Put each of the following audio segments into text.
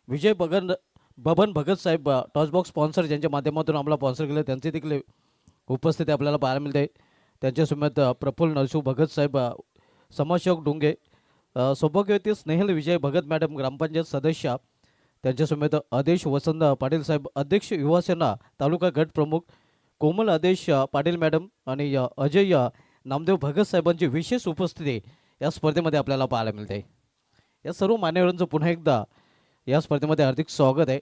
विजय बबन भगत साहेब toss box sponsor ज्यांच्या माध्यमातून आम्हाला स्पॉन्सर केलं त्यांची देखील उपस्थिती आपल्याला पाहायला मिळते. त्यांच्यासोबत प्रफुल्ल नरसू भगत साहेब समाजसेवक डोंगे, सौभाग्यवती स्नेहल विजय भगत मॅडम ग्रामपंचायत सदस्य, त्यांच्यासोबत आदेश वसंत पाटील साहेब अध्यक्ष युवासेना तालुका गट प्रमुख, कोमल आदेश पाटील मॅडम आणि अजय नामदेव भगत साहेबांची विशेष उपस्थिती या स्पर्धेमध्ये आपल्याला पाहायला मिळते. या सर्व मान्यवरांचं पुन्हा एकदा या स्पर्धेमध्ये हार्दिक स्वागत आहे.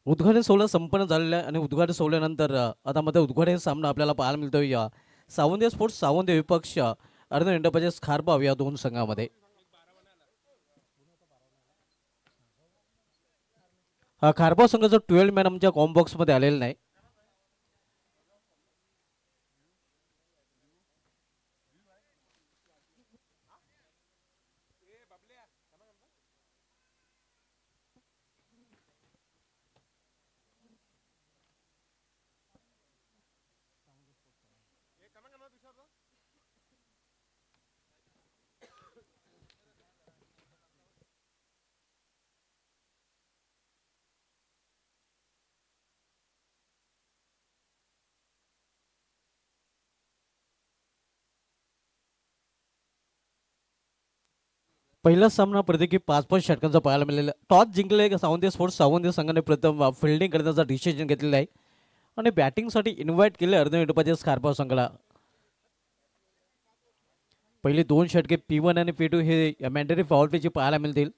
उद्घाटन सोहळा संपन्न झालेला आहे आणि उद्घाटन सोहळ्यानंतर आता मध्ये उद्घाटन सामना आपल्याला पाहायला मिळतो या सावंत स्पोर्ट्स सावंत विपक्ष अर्ध इंडोपाचे खारबाव या दोन संघामध्ये. हा खारबाव संघाचा 12 मॅन आमच्या कॉम्बॉक्स मध्ये आलेला नाही. पहिला सामना प्रत्येकी 5-5 षटकांचा पाहायला मिळालेला. टॉस जिंकले सावंत स्पोर्ट्स सावंत संघाने प्रथम फिल्डिंग करण्याचा डिसिजन घेतलेला आहे आणि बॅटिंगसाठी इन्व्हाइट केले अर्ध इंडोपाचे खारबाव संघाला. पहिले 2 षटके P1 आणि P2 हे मॅन्डेटरी फाऊल प्लेची पाहायला मिळतील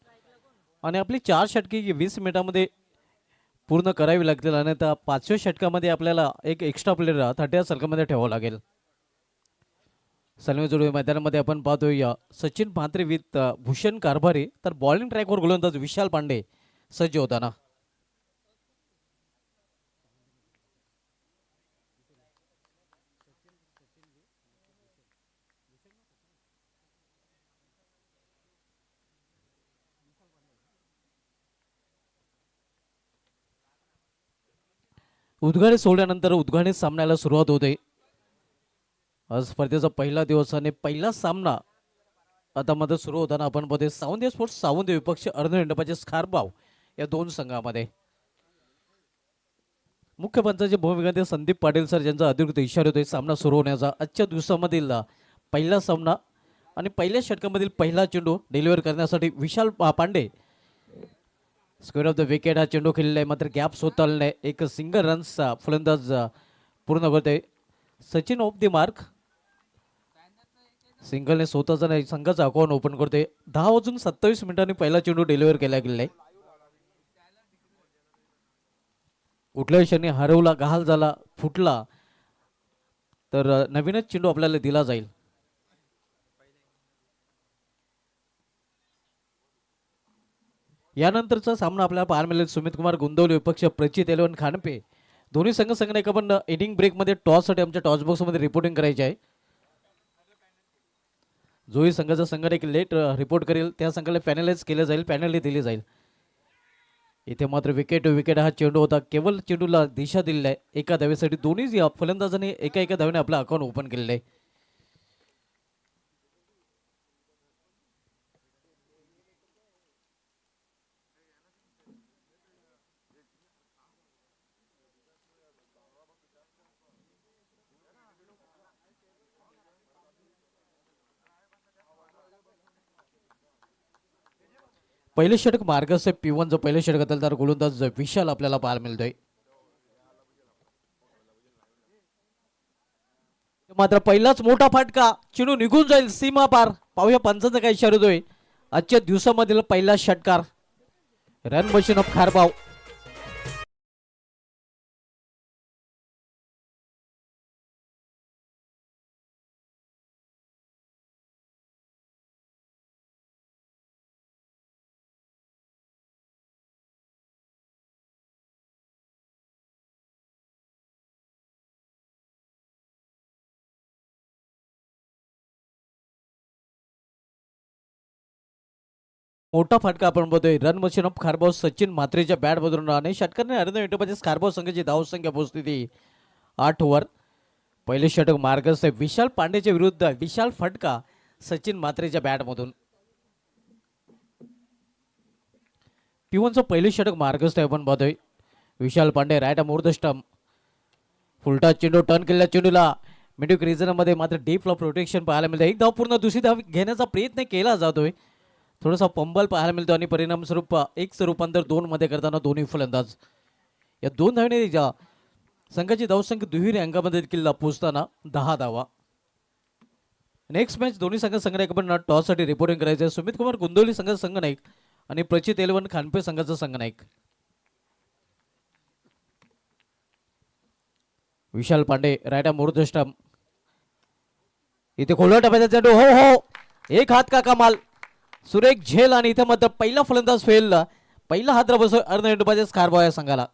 आणि आपली 4 षटके 20 मिनिटांमध्ये पूर्ण करावी लागतील आणि त्या 5व्या षटकामध्ये आपल्याला एक एक्स्ट्रा प्लेअर 30 सर्कलमध्ये ठेवावं लागेल. सलमी जोडवे मैदानामध्ये आपण पाहतोय सचिन म्हात्रे विथ भूषण कारभारी, तर बॉलिंग ट्रॅकवर गोलंदाज विशाल पांडे सज्ज होताना. उद्घाटन सोहळ्यानंतर उद्घाटन सामन्याला सुरुवात होते. आज स्पर्धेचा पहिला दिवस आणि पहिला सामना आता मध्ये सुरू होताना आपण पाहतोय सावंत स्पोर्ट्स सावंत विपक्ष अर्ध इंडोपाचे खारबाव या दोन संघामध्ये. मुख्य पंचाचे भूमिका संदीप पाटील सर ज्यांचा अधिकृत इशारा होतोय सामना सुरू होण्याचा. आजच्या दिवसामधील पहिला सामना आणि पहिल्या षटकामधील पहिला चेंडू डिलिव्हर करण्यासाठी Vishal Pandey square of the wicket हा चेंडू खेळलेला आहे, मात्र गॅप स्वतःला एक सिंगल रन्सचा फलंदाज पूर्ण करतोय. सचिन ऑफ द मार्क सिंगलने स्वतःचा नाही संघाचा अकाउंट ओपन करतोय. 10:27 पहिला चेंडू डिलिव्हर केला गेलेला आहे. कुठल्याही क्षणी हरवला, गहाल झाला, फुटला तर नवीनच चेंडू आपल्याला दिला जाईल. यानंतरचा सामना आपल्याला पाहायला मिळेल सुमित कुमार गुंदवली विपक्ष प्रचित एलेवन खानपे. दोन्ही संघाने एक आपण इनिंग ब्रेकमध्ये टॉससाठी आमच्या टॉस बॉक्समध्ये रिपोर्टिंग करायची आहे. जोही संघाचा संघ एक लेट रिपोर्ट करेल त्या संघाला पॅनलाइज केलं जाईल, पॅनल्टी दिली जाईल. इथे मात्र विकेट विकेट हा चेंडू होता, केवळ चेंडूला दिशा दिलेली आहे एका धावेसाठी. दोन्ही फलंदाजांनी एका एका धावेने आपलं अकाउंट ओपन केलेलं आहे. पहिले षटक मार्गसाहेब P1 जो पहिले षटक तर गोलंदाज विशाल आपल्याला पाहायला मिळतोय. मात्र पहिलाच मोठा फटका, चेंडू निघून जाईल सीमा पार. पाहूया पंचांचा काय इशारा होतोय. आजच्या दिवसामधील पहिला षटकार रन मशीन ऑफ खारबाव. मोठा फटका आपण बघतोय. Run machine of Kharbav Sachin म्हात्रेच्या बॅट मधून आणि षटकाने अर्ध मिनिटामध्ये खारबाव संघाची धावसंख्या पोहोचली 8 ओव्हर. पहिले षटक मार्गसाहेब विशाल पांडेच्या विरुद्ध विशाल फटका सचिन म्हात्रेच्या बॅट मधून. P1चं पहिलं षटक मार्गस्थ आहे आपण पाहतोय. Vishal Pandey right more the stump. फुलटा चेंडू टर्न केलेल्या चेंडूला मिड्यू रिजनमध्ये मात्र डीपला प्रोटेक्शन पाहायला मिळतं. एक धाव पूर्ण दुसरी धाव घेण्याचा प्रयत्न केला जातोय. थोडासा पंबल पाहायला मिळतो आणि परिणाम स्वरूप एक रूपांतर 2 मध्ये करताना दोन्ही फलंदाज या दोन धावने ज्या संघाची धावसंख्या दुहेरी अंकामध्ये देखील पोहोचताना 10 धावा. नेक्स्ट मॅच दोन्ही संघाने आपण टॉससाठी रिपोर्टिंग करायचं आहे. सुमित कुमार गुंदवली संघाचा संघनायक आणि प्रचित एलवन खानपे संघाचा संघनायक. Vishal Pandey right more the stump. इथे खोलवा टप्प्याचा चेंडू हो हो एक हात का कमाल सुरेख झेल आणि इथे मात्र पहिला फलंदाज फेल. पहिला हात बसो अर्धपाचे स्कारबॉ या संघाला.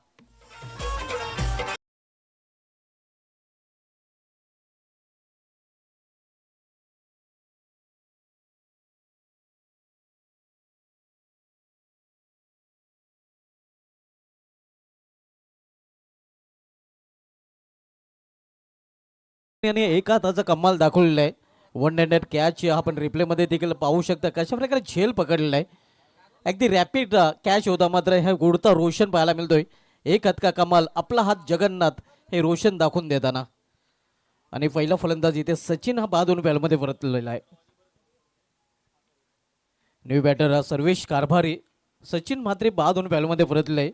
आणि एका हाताचा कमाल दाखवलेला आहे. वन हँडेड कॅच आपण रिप्ले मध्ये देखील पाहू शकता कशा प्रकारे झेल पकडलेला आहे. अगदी रॅपिड कॅच होता मात्र हे गोडता रोशन पाहायला मिळतोय. एक हात का कमाल आपला हात जगन्नाथ हे रोशन दाखवून देताना आणि पहिला फलंदाज इथे सचिन हा बाद होऊन बॅलमध्ये परतलेला आहे. New batter Sarvesh Karbhari. सचिन म्हात्रे बाद होऊन बॅलमध्ये परतले आहे.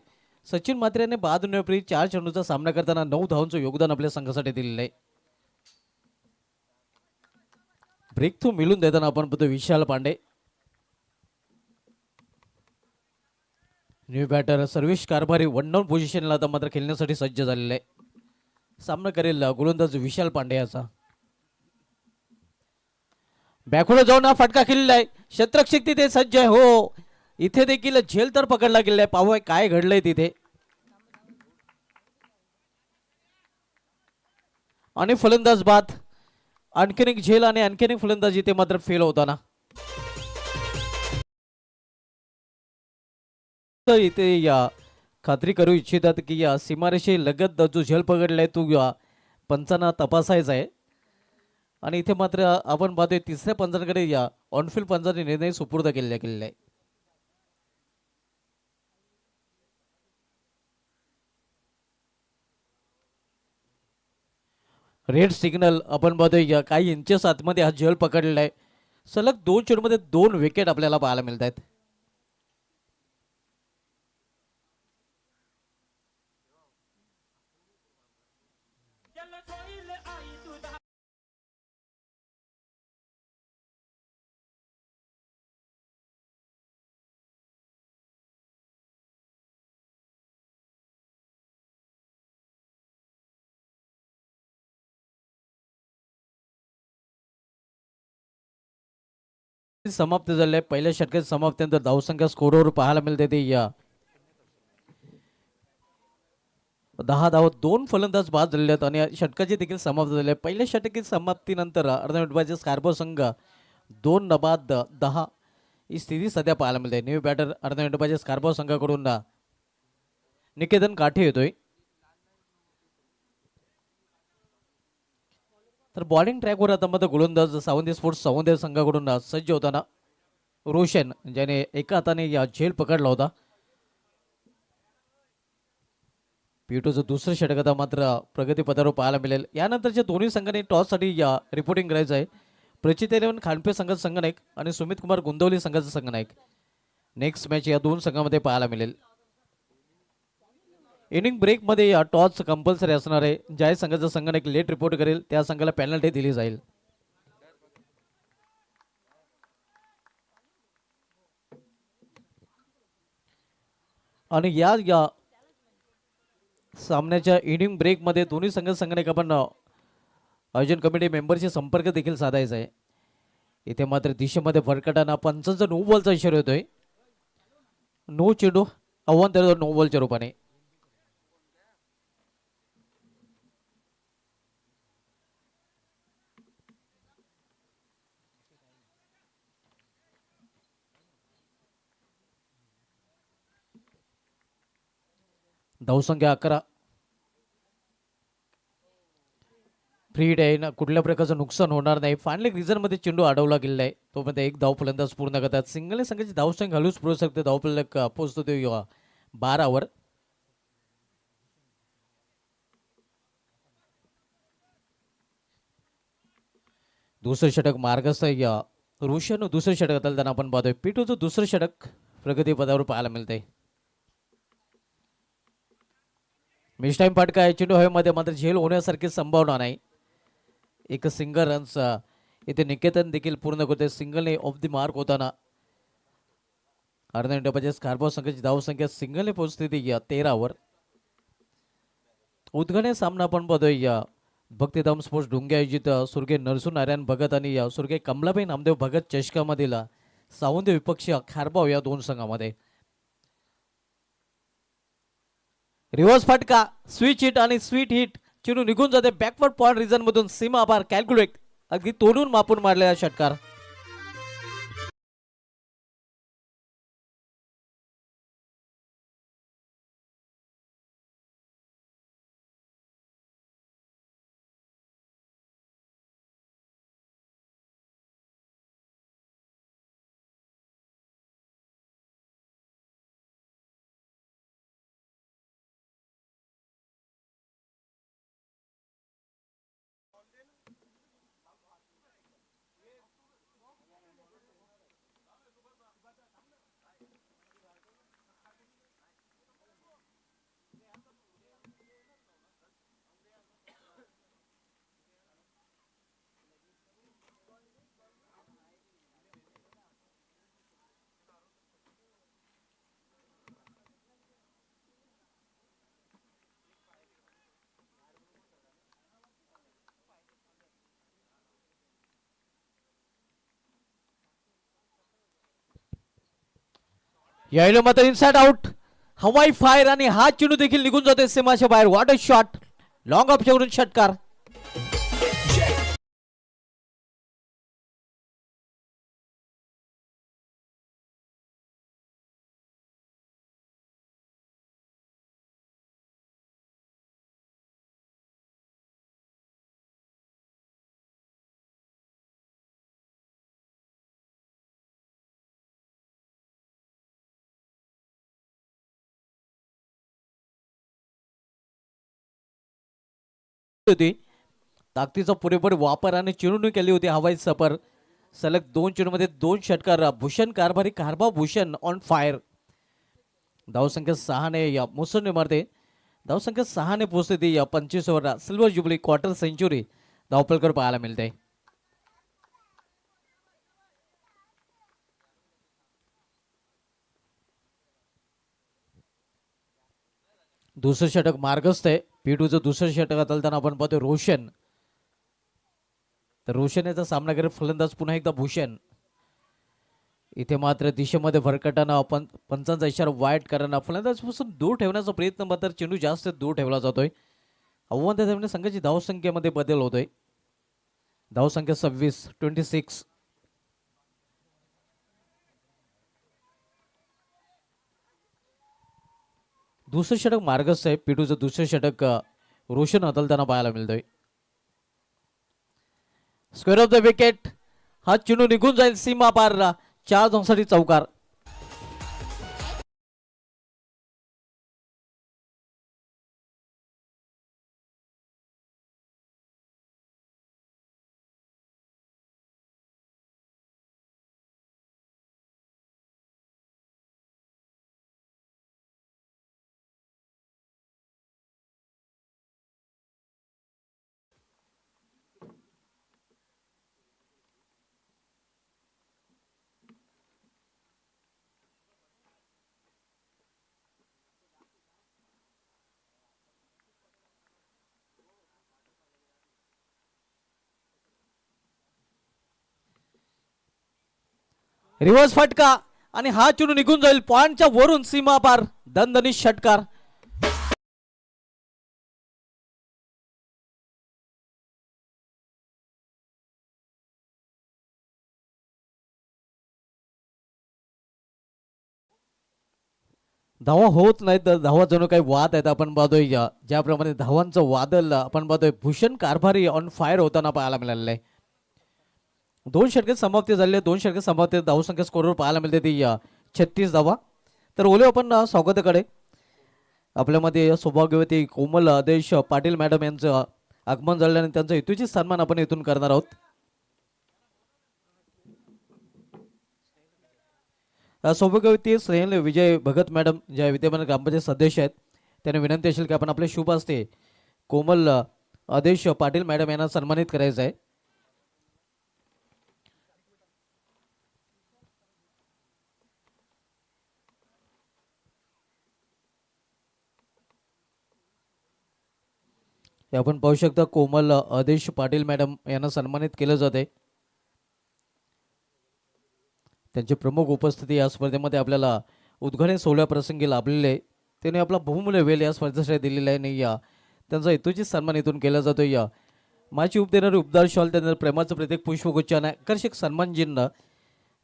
सचिन म्हात्रे याने बाद होण्यापूर्वी 4 चेंडूचा सामना करताना 9 धावांचं योगदान आपल्या संघासाठी दिलेलं आहे. ब्रेक थ्रू मिळून देताना आपण बघतो Vishal Pandey. New batter Sarvesh Karbhari 1 down पोझिशनला आता मात्र खेळण्यासाठी सज्ज झालेला आहे. सामना करेल गोलंदाज विशाल पांडे याचा. बॅकवर्ड जाऊन हा फटका खेळलेला आहे. शत्रक्षक तिथे सज्ज आहे. हो इथे देखील झेल तर पकडला गेलेला आहे. पाहूया काय घडलंय तिथे. आणि फलंदाज बाद. आणखीन एक झेल आणि आणखीन एक फलंदाज इथे मात्र फेल होताना. इथे या खात्री करू इच्छितात की या सीमारेषे लगत जो झेल पकडलाय तो या पंचांना तपासायचा आहे. आणि इथे मात्र आपण पाहतोय तिसऱ्या पंचांकडे या ऑनफिल्ड पंचाने निर्णय सुपूर्द केलेला आहे. रेड सिग्नल आपण पाहतोय काही इंचेस आतमध्ये हा झेल पकडलेला आहे. सलग 2 चेंडूमध्ये 2 विकेट आपल्याला पाहायला मिळत आहेत. समाप्त झाले. पहिल्या षटकात समाप्तीनंतर धावसंख्या स्कोरवर पाहायला मिळते ते या 10 धाव 2 फलंदाज बाद झालेले आहेत आणि षटकाची देखील समाप्त झाले. पहिल्या षटकी समाप्तीनंतर अर्धवेळचे स्कारबो संघ 2 बाद 10 ही स्थिती सध्या पाहायला मिळते. न्यू बॅटर अर्धवेळचे स्कारबो संघाकडून निकेतन काठे येतोय. तर बॉलिंग ट्रॅकवर आता मध्ये गोलंदाज सावंत स्पोर्ट्स सावंत संघाकडून सज्ज होताना रोशन ज्याने एका हाताने या झेल पकडला होता. P2चं दुसरं षटक आता मात्र प्रगतीपथावर पाहायला मिळेल. यानंतरच्या दोन्ही संघांनी टॉससाठी या रिपोर्टिंग करायचं आहे. प्रचित एलेवन खानपे संघाचा संघनायक आणि सुमित कुमार गुंदवली संघाचा संघनायक. नेक्स्ट मॅच या दोन संघांमध्ये पाहायला मिळेल. इनिंग ब्रेकमध्ये या टॉस कंपल्सरी असणार आहे. ज्या संघाचा संघनायक लेट रिपोर्ट करेल त्या संघाला पेनल्टी दिली जाईल. आणि या सामन्याच्या इनिंग ब्रेकमध्ये दोन्ही संघाने आपण आयोजन कमिटी मेंबरशी संपर्क देखील साधायचा आहे. इथे मात्र दिशेमध्ये भरकटाना पंचांचा 9 बॉलचा इशारा येतोय. नो चेंडू आव्हान त्याला 9 बॉलच्या रूपाने. धावसंख्या 11. फ्रीड आहे ना, कुठल्या प्रकारचं नुकसान होणार नाही. फायनल रिझनमध्ये चेंडू अडवला गेलेला आहे. तो मध्ये एक धाव फलंदाज पूर्ण करतात. सिंगलने संघाची धावसंख्या हळूच पुढू शकते. धावफलक पोहोचतो ते 12वर. दुसरं षटक मार्गस्थ ऋषन दुसरं षटक हाताळताना आपण पाहतोय. पिटूचं दुसरं षटक प्रगती पदावर पाहायला मिळतंय. मिस टाइम फटका आहे. चेंडू हवेमध्ये मात्र झेल होण्यासारखी संभावना नाही. एक सिंगल रन्स इथे निकेतन देखील पूर्ण करते. सिंगलने ऑफ द मार्क होताना अर्धा डब्याच्या स्कार्बो संघाची धावसंख्या सिंगलने पोहोचते ती 13वर. उद्घाटन सामना आपण पाहतोय भक्तिधाम स्पोर्ट्स ढुंगे आयोजित स्वर्गीय नरसू नारायण भगत आणि स्वर्गीय कमलाबाई नामदेव भगत चषकामधील सावंत विपक्षी खारबाव या दोन संघामध्ये. रिव्हर्स फटका, स्विच हिट आणि स्वीट हिट. चेंडू निघून जाते बॅकवर्ड पॉइंट रिजन मधून. सीमा पार कॅल्क्युलेट, अगदी तोडून मापून मारलेला षटकार. यायला मात्र इनसाइड आउट, हवाई फायर आणि हा चेंडू देखील निघून जाते सीमाच्या बाहेर. वॉट अ शॉट, लॉंग ऑप्शनवरून षटकार. होती ताकदीचा पुरेपूर वापर आणि चिरवणूक केली होती हवाई सफर. सलग 2 चेंडूमध्ये 2 षटकार. भूषण कारभारी कारभार भूषण ऑन फायर. धावसंख्या 6ने मुसंडी मारते. धावसंख्या 6ने पोहोचते ती 25 ओव्हरला. सिल्वर जुबली क्वार्टर सेंचुरी धावपलकर पाहायला मिळते. दुसरं षटक मार्गस्थ आहे. पीटूचं दुसरं षटक हाताळताना आपण पाहतोय रोशन. तर रोशन याचा सामना करेल फलंदाज पुन्हा एकदा भूषण. इथे मात्र दिशेमध्ये भरकटाना आपण पंचांचा इशारा वाईट करांना फलंदाजपासून दूर ठेवण्याचा प्रयत्न मात्र चेंडू जास्त दूर ठेवला जातोय. आव्हान त्या संघाची धावसंख्येमध्ये बदल होतोय. धावसंख्या 26. दुसरं षटक मार्गस्थ आहे. पिटूचं दुसरं षटक रोशन हाताळताना पाहायला मिळतोय. स्क्वेअर ऑफ द विकेट, हा चेंडू निघून जाईल सीमा पार. 4 धावांसाठी चौकार. रिव्हर्स फटका आणि हा चेंडू निघून जाईल पॉइंटच्या वरून सीमा पार. दणदणीत षटकार. धावा होत नाही तर धावा जणू काही वाद आहेत आपण पाहतोय ज्याप्रमाणे धावांचं वादळ आपण पाहतोय भूषण कारभारी ऑन फायर होताना पाहायला मिळालेलं आहे. 2 षटके समाप्ती झाली आहे. 2 षटके समाप्ती धावसंख्या स्कोरवर पाहायला मिळते ती 36 धावा. तर ओले आपण स्वागताकडे आपल्यामध्ये सौभाग्यवती कोमल आदेश पाटील मॅडम यांचं आगमन झालं आणि त्यांचा हेतूची सन्मान आपण इथून करणार आहोत. सौभाग्यवती स्नेहल विजय भगत मॅडम ज्या विद्यमान ग्रामपंचायत सदस्य आहेत त्यांनी विनंती असेल की आपण आपले शुभ हस्ते कोमल आदेश पाटील मॅडम यांना सन्मानित करायचं आहे. हे आपण पाहू शकता कोमल आदेश पाटील मॅडम यांना सन्मानित केलं जाते. त्यांची प्रमुख उपस्थिती या स्पर्धेमध्ये आपल्याला उद्घाटन सोहळ्याप्रसंगी लाभलेले त्यांनी आपला बहुमूल्य वेळ या स्पर्धेसाठी दिलेला आहे आणि त्यांचा हेतूची सन्मान इथून केला जातो. माची उप देणारे उपदार शॉल त्यांना प्रेमाचं प्रत्येक पुष्पगुच्छ आणि आकर्षक सन्मान चिन्ह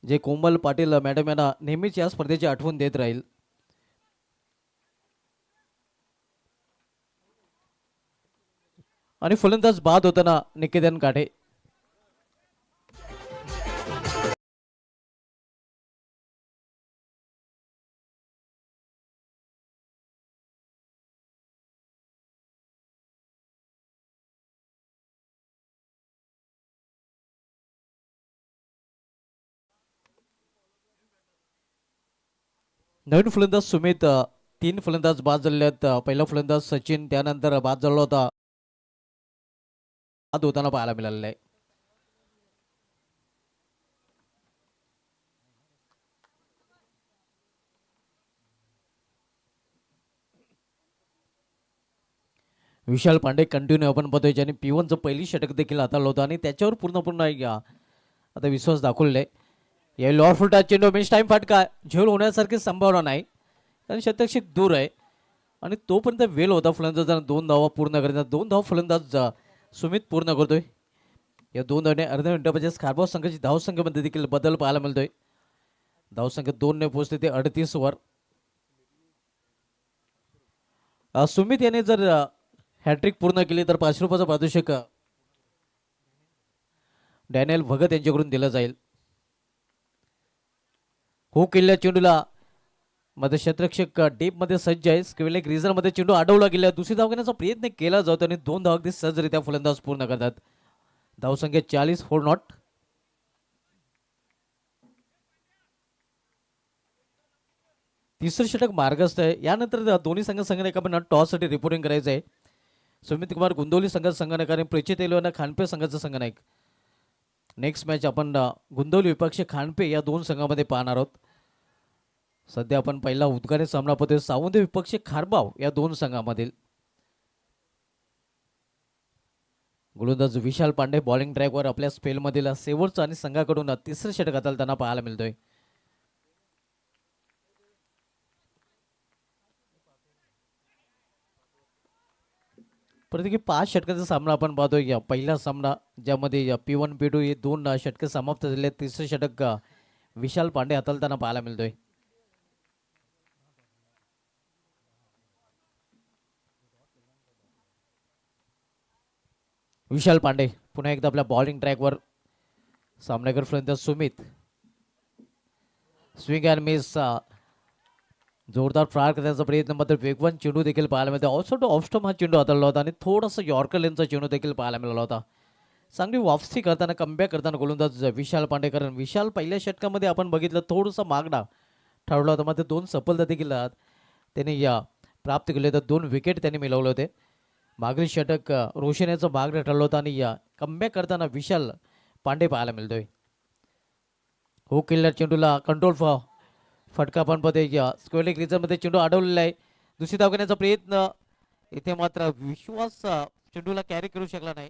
जे कोमल पाटील मॅडम यांना नेहमीच या स्पर्धेची आठवण देत राहील. आणि फलंदाज बाद होताना निकेतन काठे. नवीन फलंदाज सुमित 3 फलंदाज बाद झालेले आहेत. पहिला फलंदाज सचिन त्यानंतर बाद झाला होता बाद होताना पाहायला मिळालेला आहे. विशाल पांडे कंटिन्यू आपण पाहतोय ज्याने P1चं पहिली षटक देखील हाताळलं होतं आणि त्याच्यावर पूर्णपूर्ण आता विश्वास दाखवलेला आहे. या लॉर फुलटा चेंडू मिस टाइम फटका झेल होण्यासारखी संभावना नाही कारण शतक्षक दूर आहे आणि तोपर्यंत वेळ होता फलंदाजांना 2 धावा पूर्ण करण्यात. 2 धावा फलंदाज सुमित पूर्ण करतोय. या 2 धावने अर्ध्या मिनिटामध्ये स्कार्बो संघाची धावसंख्येमध्ये देखील बदल पाहायला मिळतोय. धावसंख्या 2 पोहोचते ते 38 वर. सुमित याने जर हॅट्रिक पूर्ण केली तर ₹500 पारितोषिक डॅनियल भगत यांच्याकडून दिलं जाईल. हो केलेल्या चेंडूला मध्यक्षेत्ररक्षक डीप मध्ये सज्ज आहे. स्क्वेलेक रिझन मध्ये चेंडू अडवला गेला. दुसरी धाव घेण्याचा प्रयत्न केला जातो आणि 2 धावा अगदी सहजरित्या फलंदाज पूर्ण करतात. धावसंख्या 40 फॉर नॉट. तिसरं षटक मार्गस्थ आहे. यानंतर दोन्ही संघाने टॉससाठी रिपोर्टिंग करायचं आहे. सुमित कुमार गुंदोली संघाचा संघनायक आणि प्रचित एलवाना खानपे संघाचा संघनायक. नेक्स्ट मॅच आपण गुंदोली विपक्ष खानपे या 2 संघामध्ये पाहणार आहोत. सध्या आपण पहिला उद्घाटन सामना पाहतोय सावंत विपक्ष खारबाव या 2 संघामधील. गोलंदाज विशाल पांडे बॉलिंग ड्राईव्हवर आपल्या स्पेलमधील शेवटचा आणि संघाकडून तिसरं षटक हाताळताना पाहायला मिळतोय. प्रत्येकी 5 षटकांचा सामना आपण पाहतोय. पहिला सामना ज्यामध्ये P1 P2 हे 2 षटके समाप्त झाले. तिसरे षटक विशाल पांडे हाताळताना पाहायला मिळतोय. विशाल पांडे पुन्हा एकदा आपल्या बॉलिंग ट्रॅकवर. सामनागर फलंदाज सुमित. स्विंग अँड मिस जोरदार प्रहार करण्याचा प्रयत्न मात्र वेगवान चेंडू देखील पाहायला मिळतो. ऑफसाइड ऑफस्टम हा चेंडू हाताळला होता आणि थोडासा यॉर्कर लेनचा चेंडू देखील पाहायला मिळाला होता. चांगली वापसी करताना कमबॅक करताना गोलंदाज विशाल पांडे. कारण विशाल पहिल्या षटकामध्ये आपण बघितलं थोडंसं मागणा ठरवला होता मात्र 2 सफलता देखील त्यांनी प्राप्त केले. तर 2 विकेट त्यांनी मिळवले होते. मागील षटक रोशन याचा भाग ठरला होता आणि कमबॅक करताना विशाल पांडे पाहायला मिळतोय. हो केलेल्या चेंडूला कंट्रोल फटका पण पदे स्क्वेअर रिझनमध्ये चेंडू अडवलेला आहे. दुसरी धाव घेण्याचा प्रयत्न इथे मात्र विश्वास चेंडूला कॅरी करू शकला नाही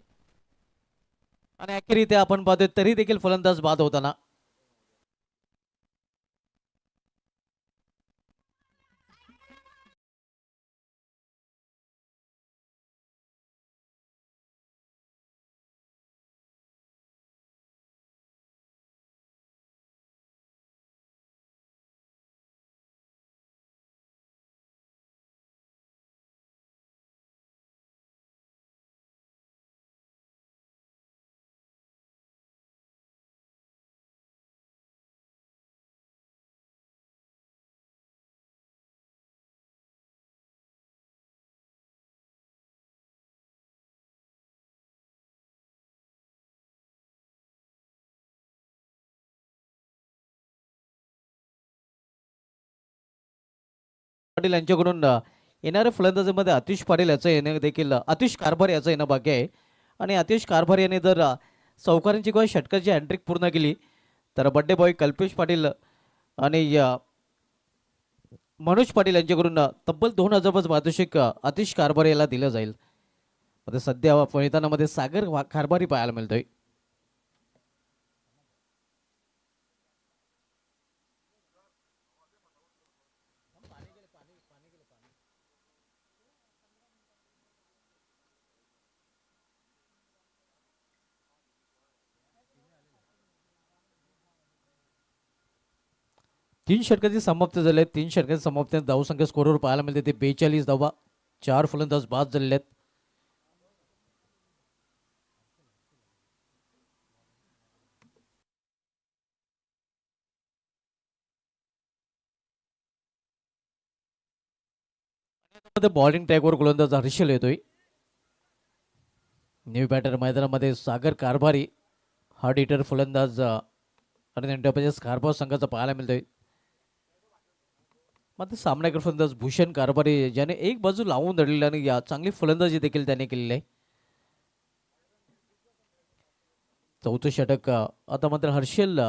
आणि अखेर इथे आपण पाहतोय तरी देखील फलंदाज बाद होताना. पाटील यांच्याकडून येणाऱ्या फलंदाजीमध्ये आतिश पाटील याचं येणं देखील आतिश कारभार याचं येणं बाकी आहे आणि आतिश कारभार याने जर चौकारांची किंवा षटकाची हॅट्रिक पूर्ण केली तर बड्डे बॉय कल्पेश पाटील आणि मनोज पाटील यांच्याकडून तब्बल 2000 पारितोषिक आतिश कारभार याला दिलं जाईल. आता सध्या मैदानामध्ये सागर कारभारी पाहायला मिळतोय. तीन षटकाची समाप्ती झाली आहे. 3 षटकाची समाप्ती धावसंख्या स्कोरवर पाहायला मिळते ते 42 धावा. 4 फलंदाज बाद झालेले आहेत. बॉलिंग ट्रॅकवर गोलंदाज हर्षल येतोय. न्यू बॅटर मैदानामध्ये सागर कारभारी हार्ड हिटर फलंदाज आणि कारभार संघाचा पाहायला मिळतोय. मात्र सामनाकर फलंदाज भूषण कारभारी ज्याने एक बाजू लावून धरलेली आणि या चांगली फलंदाजी देखील त्याने केलेली आहे. चौथं षटक आता मात्र हर्षल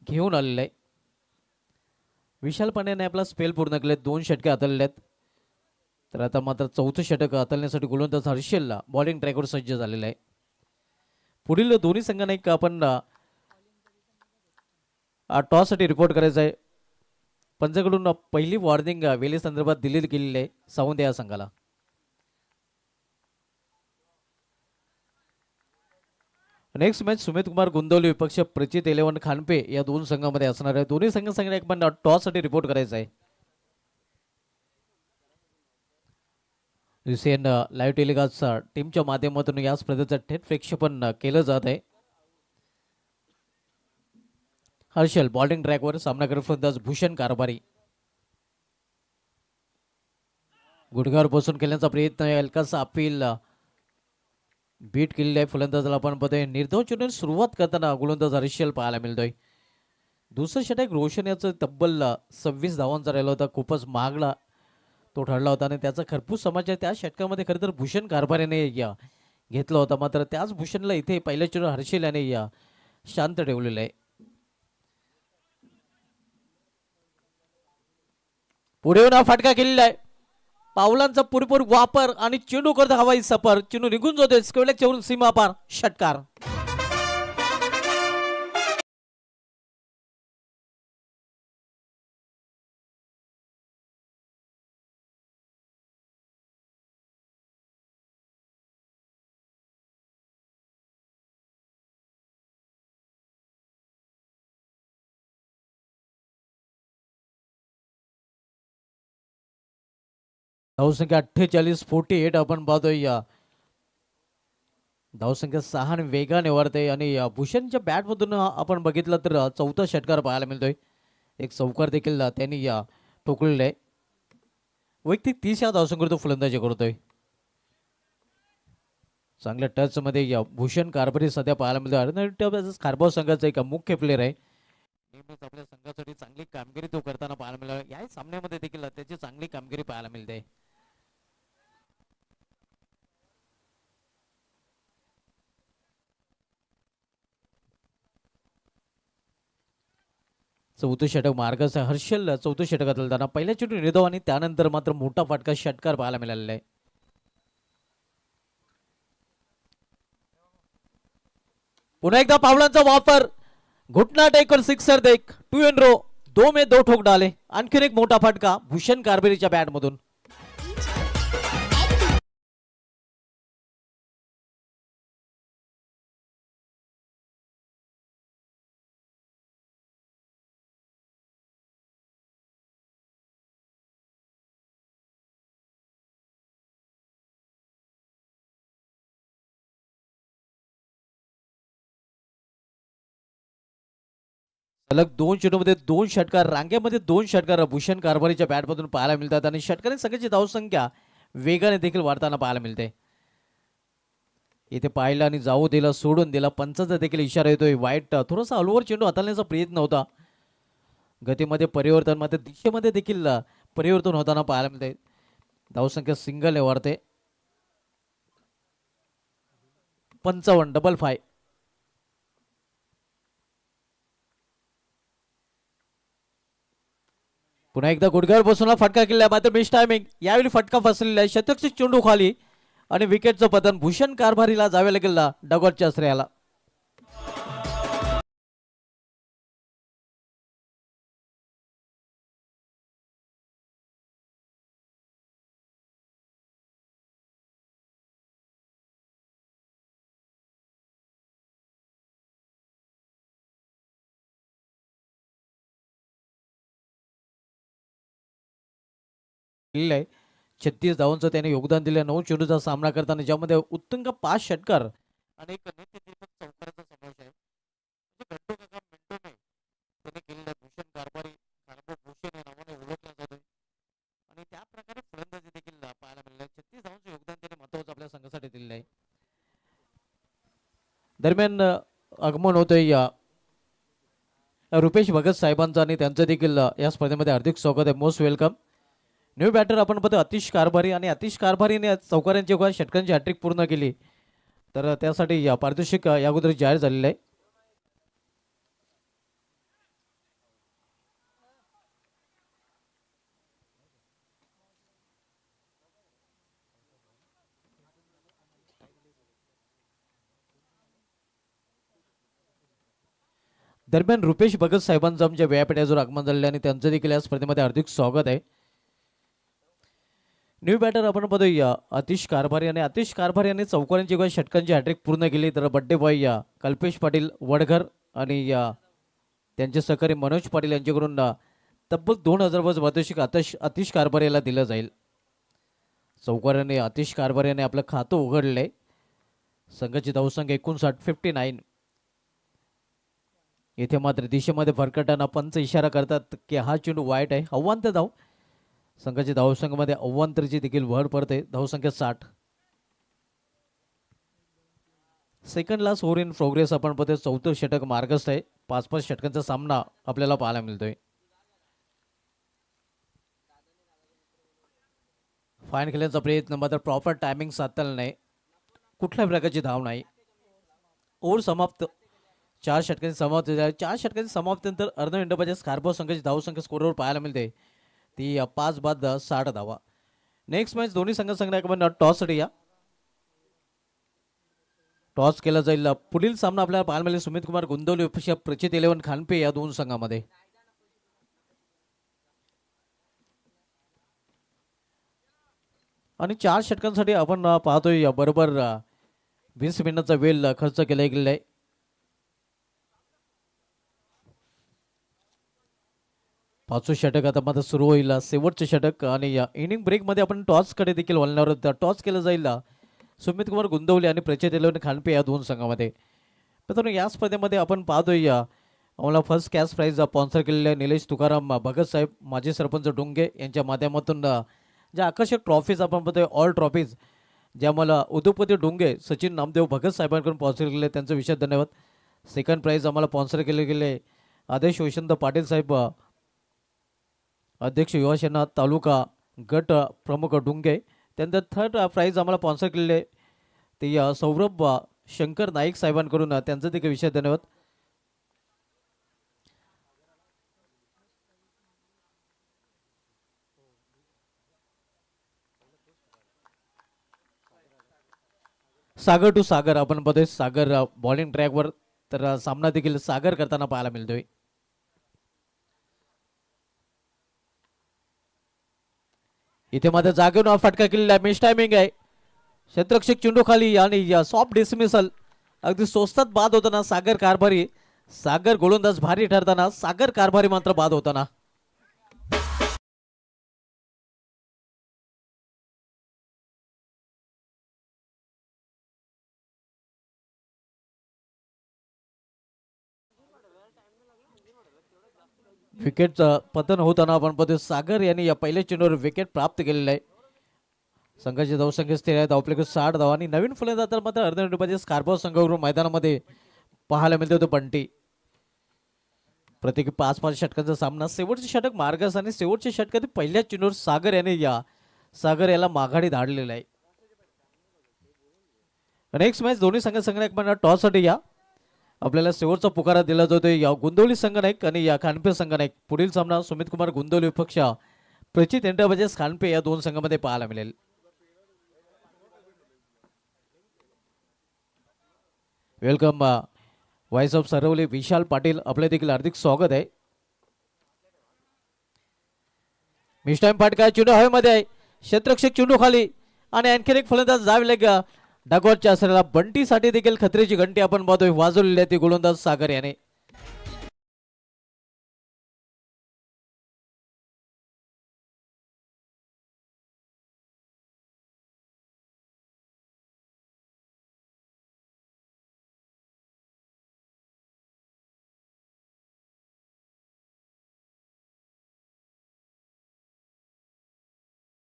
घेऊन आलेलं आहे. विशाल पांड्याने आपला स्पेल पूर्ण केले. 2 षटके हाताळले आहेत. तर आता मात्र चौथं षटक हाताळण्यासाठी गोलंदाज हर्षलला बॉलिंग ट्रॅकवर सज्ज झालेला आहे. पुढील दोन्ही संघांना एक आपण टॉससाठी रिपोर्ट करायचा आहे. पंचाकडून पहिली वॉर्निंग वेले संदर्भात दिली गेलेली आहे सावंत या संघाला. नेक्स्ट मॅच सुमित कुमार गोंदवली विपक्ष प्रचित 11 खानपे या 2 संघामध्ये असणार आहे. दोन्ही संघांना एक पण टॉससाठी रिपोर्ट करायचा आहे. रिसेंट लाईव्ह टेलिकास्ट टीमच्या माध्यमातून या स्पर्धेचं थेट प्रेक्षेपण केलं जात आहे. हर्षल बॉलिंग ट्रॅकवर सामनाकर फलंदाज भूषण कारभारी गुडघ्यावर बसून खेळण्याचा प्रयत्न हलकासा अपील बीट केलेला आहे फलंदाजाला. आपण बघतोय निर्धाव चुनून सुरुवात करताना गोलंदाज हर्षल पाहायला मिळतोय. दुसरं षटक रोशन याचं तब्बल 26 धावांचा राहिला होता. खूपच महागडा तो ठरला होता आणि त्याचा खरपूस समाचार त्या षटकामध्ये खरं तर भूषण कारभारीने घेतला होता. मात्र त्याच भूषणला इथे पहिल्या चेंडू हर्षल याने शांत ठेवलेलं आहे. पुढे येऊन हा फटका केलेला आहे. पावलांचा पुरेपूर वापर आणि चेंडू करत हवाई सफर. चेंडू निघून जातोय स्क्वेअर सीमा पार. षटकार. धावसंख्या 48-48 आपण पाहतोय. धावसंख्या 6 वेगाने वाढते आणि भूषणच्या बॅटमधून आपण बघितलं तर चौथा षटकार पाहायला मिळतोय. एक चौकार देखील त्यांनी ठोकलेला आहे. वैयक्तिक 30 या धावसंख्येवर तो फलंदाजी करतोय. चांगल्या टच मध्ये भूषण कारभारी सध्या पाहायला मिळतोय. कारभार संघाचा एक मुख्य प्लेअर आहे. नेहमीच आपल्या संघासाठी चांगली कामगिरी तो करताना पाहायला मिळाला. या सामन्यामध्ये देखील त्याची चांगली कामगिरी पाहायला मिळते. चौथं षटक मार्गच हर्षल चौथं षटकात घालताना पहिल्या चेंडू निर्धाव आणि त्यानंतर मात्र मोठा फटका षटकार पाहायला मिळालेला आहे. पुन्हा एकदा पावलांचा वापर. घुटना टेक और सिक्सर देख 2 इन रो 2 में 2 ठोक डाले. आणखीन एक मोठा फटका भूषण कारभारीच्या बॅटमधून. सलग 2 चेंडूमध्ये 2 षटकार रांगेमध्ये 2 षटकार भूषण कारभारीच्या बॅटमधून पाहायला मिळतात आणि षटकांनी संघाची धावसंख्या वेगाने देखील वाढताना पाहायला मिळते. इथे पाहिलं आणि जाऊ दिला सोडून दिला. पंचाचा देखील इशारा येतोय. वाईट थोडासा अलवर चेंडू हाताळण्याचा प्रयत्न होता. गतीमध्ये परिवर्तन मात्र दिशेमध्ये देखील परिवर्तन होताना पाहायला मिळते. धावसंख्या सिंगल आहे वाढते. 55 डबल 5. पुन्हा एकदा गुडघ्यावर बसून फटका केला मात्र मिस टायमिंग. यावेळी फटका फसलेला आहे. शतकची चेंडू खाली आणि विकेटचं पतन. भूषण कारभारीला जावे लागेल डगॉटच्या श्रेयाला. आहे 36 धावांचं त्याने योगदान दिलं 9 चेंडूचा सामना करताना, ज्यामध्ये उत्तुंग 5 षटकार आणि एक नित्यदिवस चौकाराचा समावेश आहे. घंटो का काम मिनिटो में त्याने केलेला भूषण कारभारी भूषण या नावाने ओळखला जातोय आणि त्या प्रकारे फलंदाजी देखील पाहायला मिळाली. 36 धावांचं योगदान त्याने महत्वाचं आपल्या संघासाठी दिलेलं आहे. दरम्यान आगमन होतोय या रुपेश भगत साहेबांचं आणि त्यांचं देखील या स्पर्धेमध्ये हार्दिक स्वागत आहे. Most welcome. न्यू बॅटर आपण पाहतो अतिश कारभारी आणि अतिश कारभारीने चौकारांची षटकांची हॅट्रिक पूर्ण केली, तर त्यासाठी पारितोषिक या अगोदर जाहीर झालेलं आहे. दरम्यान रुपेश भगत साहेबांचं आमच्या व्यापीठावर आगमन झालेलं आणि त्यांचं देखील या स्पर्धेमध्ये हार्दिक स्वागत आहे. न्यू बॅटर आपण पाहतोय अतिश कारभारी आणि अतिश कारभारी यांनी चौकारांची षटकांची हॅट्रिक पूर्ण केली, तर बड्डे बॉय कल्पेश पाटील वडघर आणि त्यांचे सहकारी मनोज पाटील यांच्याकडून तब्बल 2000 पारितोषिक अतिश कारभारी याला दिलं जाईल. चौकाराने अतिश कारभारी याने आपलं खातं उघडलंय. संघाची धावसंख्या 59-59. इथे मात्र दिशेमध्ये फरकटाना पंच इशारा करतात की हा चेंडू वाईट आहे. अव्वांतर धाव. संघाची धावसंख्येमध्ये अव्वांतरची देखील भर पडते. धावसंख्या 60. Second last over in progress आपण पाहतोय. चौथं षटक मार्गस्थ आहे. 5-5 षटकांचा सामना आपल्याला पाहायला मिळतोय. फाईन खेळण्याचा प्रयत्न मात्र प्रॉपर टायमिंग साधताना नाही. कुठल्या प्रकारची धाव नाही. ओव्हर समाप्त. 4 षटकांची समाप्त झाली. 4 षटकांची समाप्तीनंतर अर्ध मिनिटाच्या स्कॉरबोर्ड संघाची धावसंख्या स्कोरवर पाहायला मिळते ती 5 बाद 60 धावा. नेक्स्ट मॅच दोन्ही संघांना टॉससाठी टॉस केला जाईल. पुढील सामना आपल्याला पाहायला मिळेल सुमित कुमार गुंदवली प्रचित 11 खानपे या दोन संघामध्ये. आणि 4 षटकांसाठी आपण पाहतोय बरोबर 20 मिनिटाचा वेळ खर्च केला गेलेला आहे. पाचवं षटक आता मात्र सुरू होईल. शेवटचे षटक आणि इनिंग ब्रेकमध्ये आपण टॉसकडे देखील वळणार आहोत. टॉस केलं जाईल सुमित कुमार गुंदवले आणि प्रचित 11 खानपे या दोन संघामध्ये. मित्रांनो या स्पर्धेमध्ये आपण पाहतोय आम्हाला फर्स्ट कॅश प्राईज स्पॉन्सर केलेले निलेश तुकाराम भगत साहेब माजी सरपंच डोंगे यांच्या माध्यमातून ज्या आकर्षक ट्रॉफीज आपण पाहतोय ऑल ट्रॉफीज ज्या मला उद्योगपती डोंगे सचिन नामदेव भगत साहेबांकडून स्पॉन्सर केले त्यांचं विशेष धन्यवाद. सेकंड प्राईज आम्हाला स्पॉन्सर केले गेले आदेश वसंत पाटील साहेब अध्यक्ष युवासेना तालुका गट प्रमुख डुंगे. त्यानंतर थर्ड प्राईज आम्हाला स्पॉन्सर केलेले ते सौरभ शंकर नाईक साहेबांकडून त्यांचं देखील विशेष धन्यवाद. सागर टू सागर आपण बघतोय. सागर बॉलिंग ट्रॅकवर तर सामना देखील सागर करताना पाहायला मिळतोय. इथे मात्र जागेवर फटका केलेला मिस टायमिंग आहे. क्षेत्ररक्षक चेंडू खाली आणि सॉफ्ट डिसमिसल अगदी स्वस्तात बाद होताना सागर कारभारी. सागर गोलंदाज भारी ठरताना सागर कारभारी मात्र बाद होताना. विकेटचं पतन होताना आपण पाहतोय सागर यांनी या पहिल्या चेंडूवर विकेट प्राप्त केलेलं आहे. संघाची धावसंख्या स्थिर आहे. धावपैकी 60 धावा आणि नवीन फलंदाज तर मात्र अर्धनिर्बाध स्कॉरबोर्ड संघावरून मैदानामध्ये पाहायला मिळते होते बंटी. प्रत्येकी 5-5 षटकांचा सामना. शेवटचे षटक मार्गस आणि शेवटच्या षटकात पहिल्या चेंडूवर सागर याला माघारी धाडलेला आहे. नेक्स्ट मॅच दोन्ही संघात टॉससाठी या आपल्याला शेवटचा पुकारा दिला जातो या गुंदवली संघ नाईक आणि या खानपे संघ नाईक. पुढील सामना सुमित कुमार गुंदवली विपक्ष प्रचित एंटरप्राइजेस खानपे या दोन संघामध्ये पाहायला मिळेल. Welcome voice of Saravali Vishal Patil, आपले देखील हार्दिक स्वागत आहे. मिस टाइम पाटका चेंडू हवेमध्ये आहे, क्षेत्ररक्षक चेंडू खाली आणि आणखीन एक फलंदाज जावे का डागवटच्या असलेला बंटीसाठी देखील खतरेची घंटी आपण पाहतोय वाजवलेली आहे ती गोलंदाज सागर याने.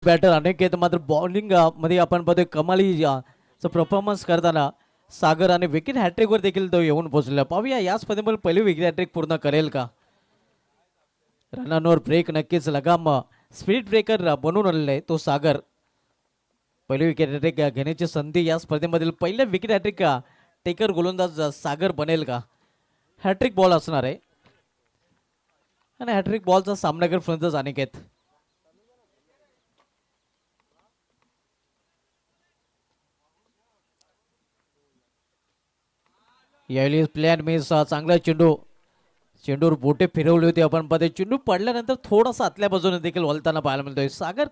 बॅटर अनेक आहेत मात्र बॉलिंग मध्ये आपण पाहतोय कमाली परफॉर्मन्स करताना सागर आणि विकेट हॅट्रिकवर देखील तो येऊन पोहोचलेला. पाहूया या स्पर्धेमध्ये पहिली विकेट हॅट्रिक पूर्ण करेल का. रनांवर ब्रेक नक्कीच लगाम स्पीड ब्रेकर बनून आलेला आहे तो सागर. पहिली विकेट हॅट्रिक घेण्याची संधी या स्पर्धेमधील पहिल्या विकेट हॅट्रिक टेकर गोलंदाज सागर बनेल का. हॅट्रिक बॉल असणार आहे आणि हॅट्रिक बॉलचा सामनागर फलंदाज अनिकेत. यावेळी प्लॅन मिस चांगला चेंडूवर बोटे फिरवली होती आपण पाहते. चेंडू पडल्यानंतर थोडासा आतल्या बाजूने देखील वळताना पाहायला मिळतोय. सागर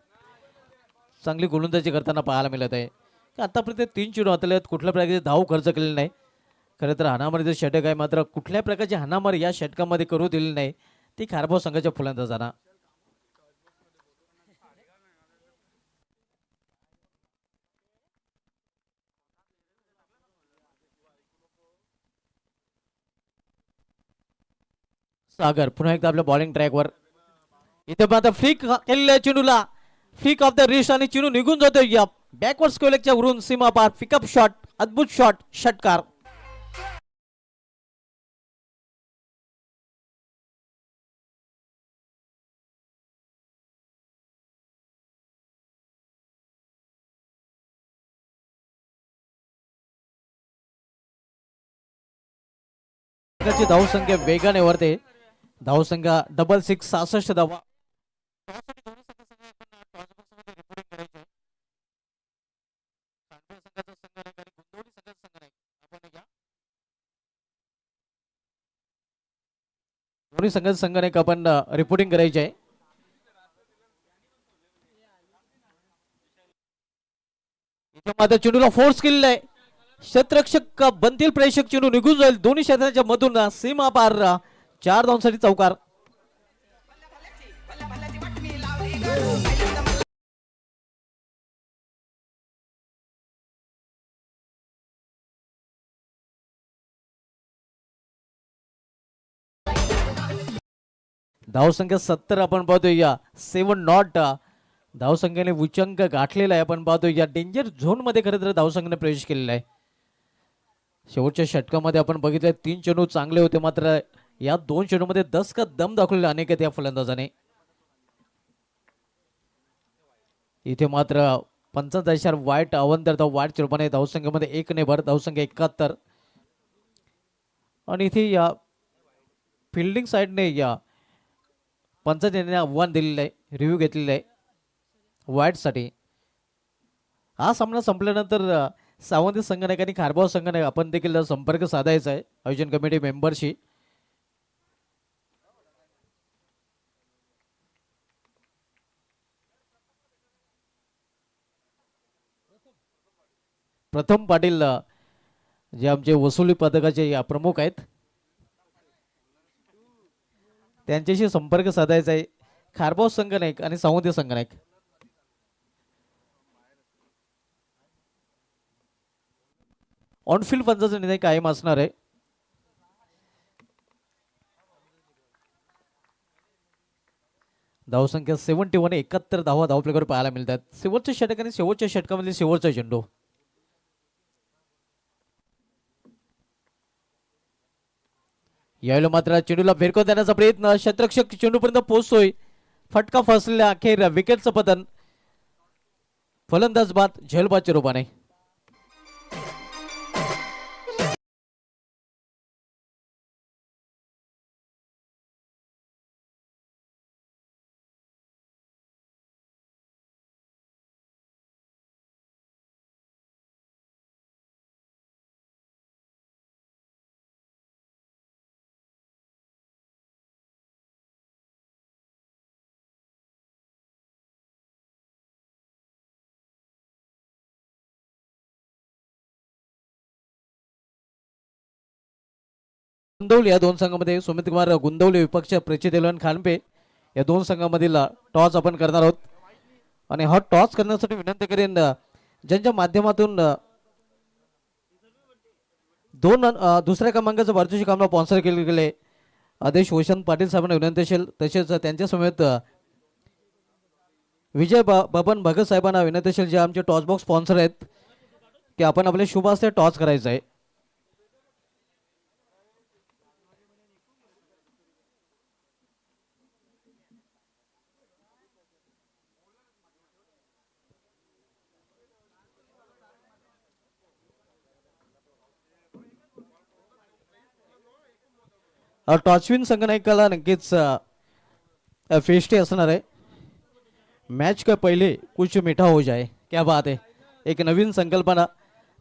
चांगली गोलंदाजी करताना पाहायला मिळत आहे. आतापर्यंत 3 चेंडू हाताळले, कुठल्या प्रकारचे धाव खर्च केलेले नाही. खरं तर हाणामारीचं षटक आहे मात्र कुठल्या प्रकारची हाणामारी या षटकामध्ये करू दिली नाही ती खारबाव संघाच्या फलंदाजांना. सागर पुन्हा एकदा आपल्या बॉलिंग ट्रॅकवर. इथे आता फ्लिक केलेल्या चेंडूला फ्लिक ऑफ द रिस्ट आणि चेंडू निघून जातो या बॅकवर्ड स्क्वेअरच्या वरून सीमा पार. पिकअप शॉट, अद्भुत शॉट, षटकार. धावसंख्या वेगाने वरते. धावसंख्या 66 धावा. दोन्ही संघाने आपण रिपोर्टिंग करायची आहे. इथे मात्र चेंडूला फोर्स केलेला आहे. क्षेत्ररक्षक बनतील प्रेक्षक, चेंडू निघून जाईल दोन्ही क्षेत्राच्या मधून सीमा पार. 4 धावांसाठी चौकार. धावसंख्या 70 आपण पाहतोय या 7 नॉट धावसंख्येने उच्चांक गाठलेला आहे. आपण पाहतोय या डेंजर झोन मध्ये खरं तर धावसंख्येने प्रवेश केलेला आहे. शेवटच्या षटकामध्ये आपण बघितलं 3 चेंडू चांगले होते मात्र या 2 चेंडूमध्ये 10 का दम दाखवलेला अनेक या फलंदाजाने. इथे मात्र 45 वाईट अवंतर वाईट चेंडूने धावसंख्येमध्ये 1 ने भर. धावसंख्या 71 आणि इथे या फिल्डिंग साईडने या पंचायतीने आव्हान दिलेलं आहे, रिव्ह्यू घेतलेला आहे वाईटसाठी. हा सामना संपल्यानंतर सावंत संघनायक आणि खारबाव संघनायक आपण देखील संपर्क साधायचा आहे आयोजन कमिटी मेंबरशी. प्रथम पाटील जे आमचे वसुली पथकाचे प्रमुख आहेत त्यांच्याशी संपर्क साधायचा आहे. खारबाव संघनायक आणि सावंत संघनायक. ऑनफिल्ड पंचाचा निर्णय कायम असणार आहे. धावसंख्या 71 71 धावा धावपलीकडे पाहायला मिळतात. शेवटच्या षटक आणि शेवटच्या षटकामध्ये शेवटचा चेंडू. यावेळी मात्र चेंडूला भिरकवून देण्याचा प्रयत्न, क्षेत्ररक्षक चेंडूपर्यंत पोहोचतोय, फटका फसलेला, अखेर विकेटचं पतन. फलंदाज बाद झेलबादच्या रूपाने. गुंदवली या दोन संघामध्ये सुमित कुमार गुंदवली विपक्ष प्रचित खानपे या दोन संघामधील टॉस आपण करणार आहोत. आणि हा टॉस करण्यासाठी विनंती करेन ज्यांच्या माध्यमातून दुसऱ्या क्रमांकाचं पारितोषिक आम्हाला स्पॉन्सर केले गेले आदेश वसंत पाटील साहेबांना विनंती असेल. तसेच त्यांच्या समेत विजय बबन भगत साहेबांना विनंती असेल, जे आमचे टॉस बॉक्स स्पॉन्सर आहेत, की आपण आपले शुभ हस्ते टॉस करायचं आहे. टॉचविन संघनायकाला नक्कीच फेस्टी असणार आहे. मॅच का पहिले कुछ मीठा हो जाए, क्या बात आहे. एक नवीन संकल्पना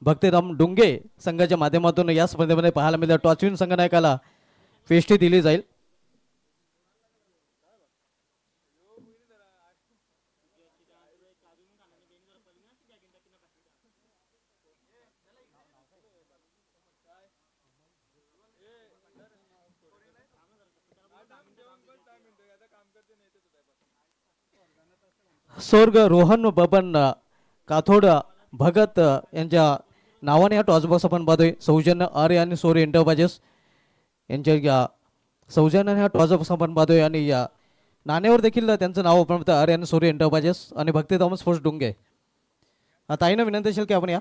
भक्तिराम डुंगे संघाच्या माध्यमातून या स्पर्धेमध्ये पाहायला मिळते. टॉचविन संघनायकाला फेस्टी दिली जाईल. स्वर्ग रोहन बबन काथोड भगत यांच्या नावाने हा टॉस बॉक्स आपण पाहतोय. सौजन्य आर्य आणि सोरी एंटरप्राइजेस यांच्या या सौजन्याने हा टॉस बॉक्स आपण पाहतोय. आणि या नाण्यावर देखील त्यांचं नाव आपण पाहतो, आर्य आणि सोरी एंटरप्राइजेस आणि भक्ती थॉमस स्पोर्ट्स डुंगे. ताईनं विनंती असेल की आपण या.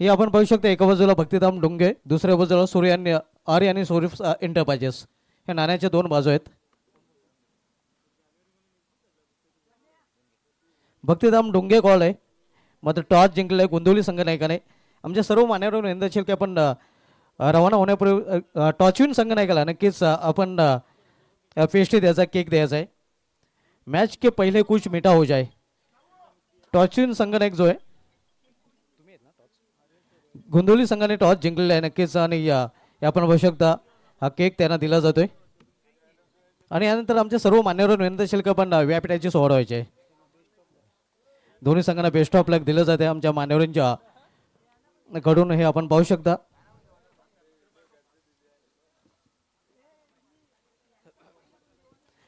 हे आपण पाहू शकतो, एका बाजूला भक्तिधाम डोंगे, दुसऱ्या बाजूला सूर्य आर्य आणि सोरी एंटरप्राइजेस. हे नाण्याच्या दोन बाजू आहेत. भक्तिधाम डोंगे कॉल आहे, मात्र टॉस जिंकलाय गुंदवली संघनायकाने. आमच्या सर्व मान्यवर विनंती असेल की आपण रवाना होण्यापूर्वी टॉचविन संघनायकाला नक्कीच आपण पेस्ट्री द्यायचा, केक द्यायचा आहे. मॅच के पहिले कुछ मीठा हो जाए. टॉचविन संघनायक जो आहे, गुंदवली संघाने टॉस जिंकलेला आहे नक्कीच. आणि आपण बघू शकता हा केक त्यांना दिला जातोय. आणि यानंतर आमच्या सर्व मान्यवर विनंती असेल की आपण व्यापीठाची सोहळा व्हायची आहे. दोन्ही संघांना बेस्ट ऑफ लक दिलं जाते आमच्या मान्यवरांच्या कडून, हे आपण पाहू शकता.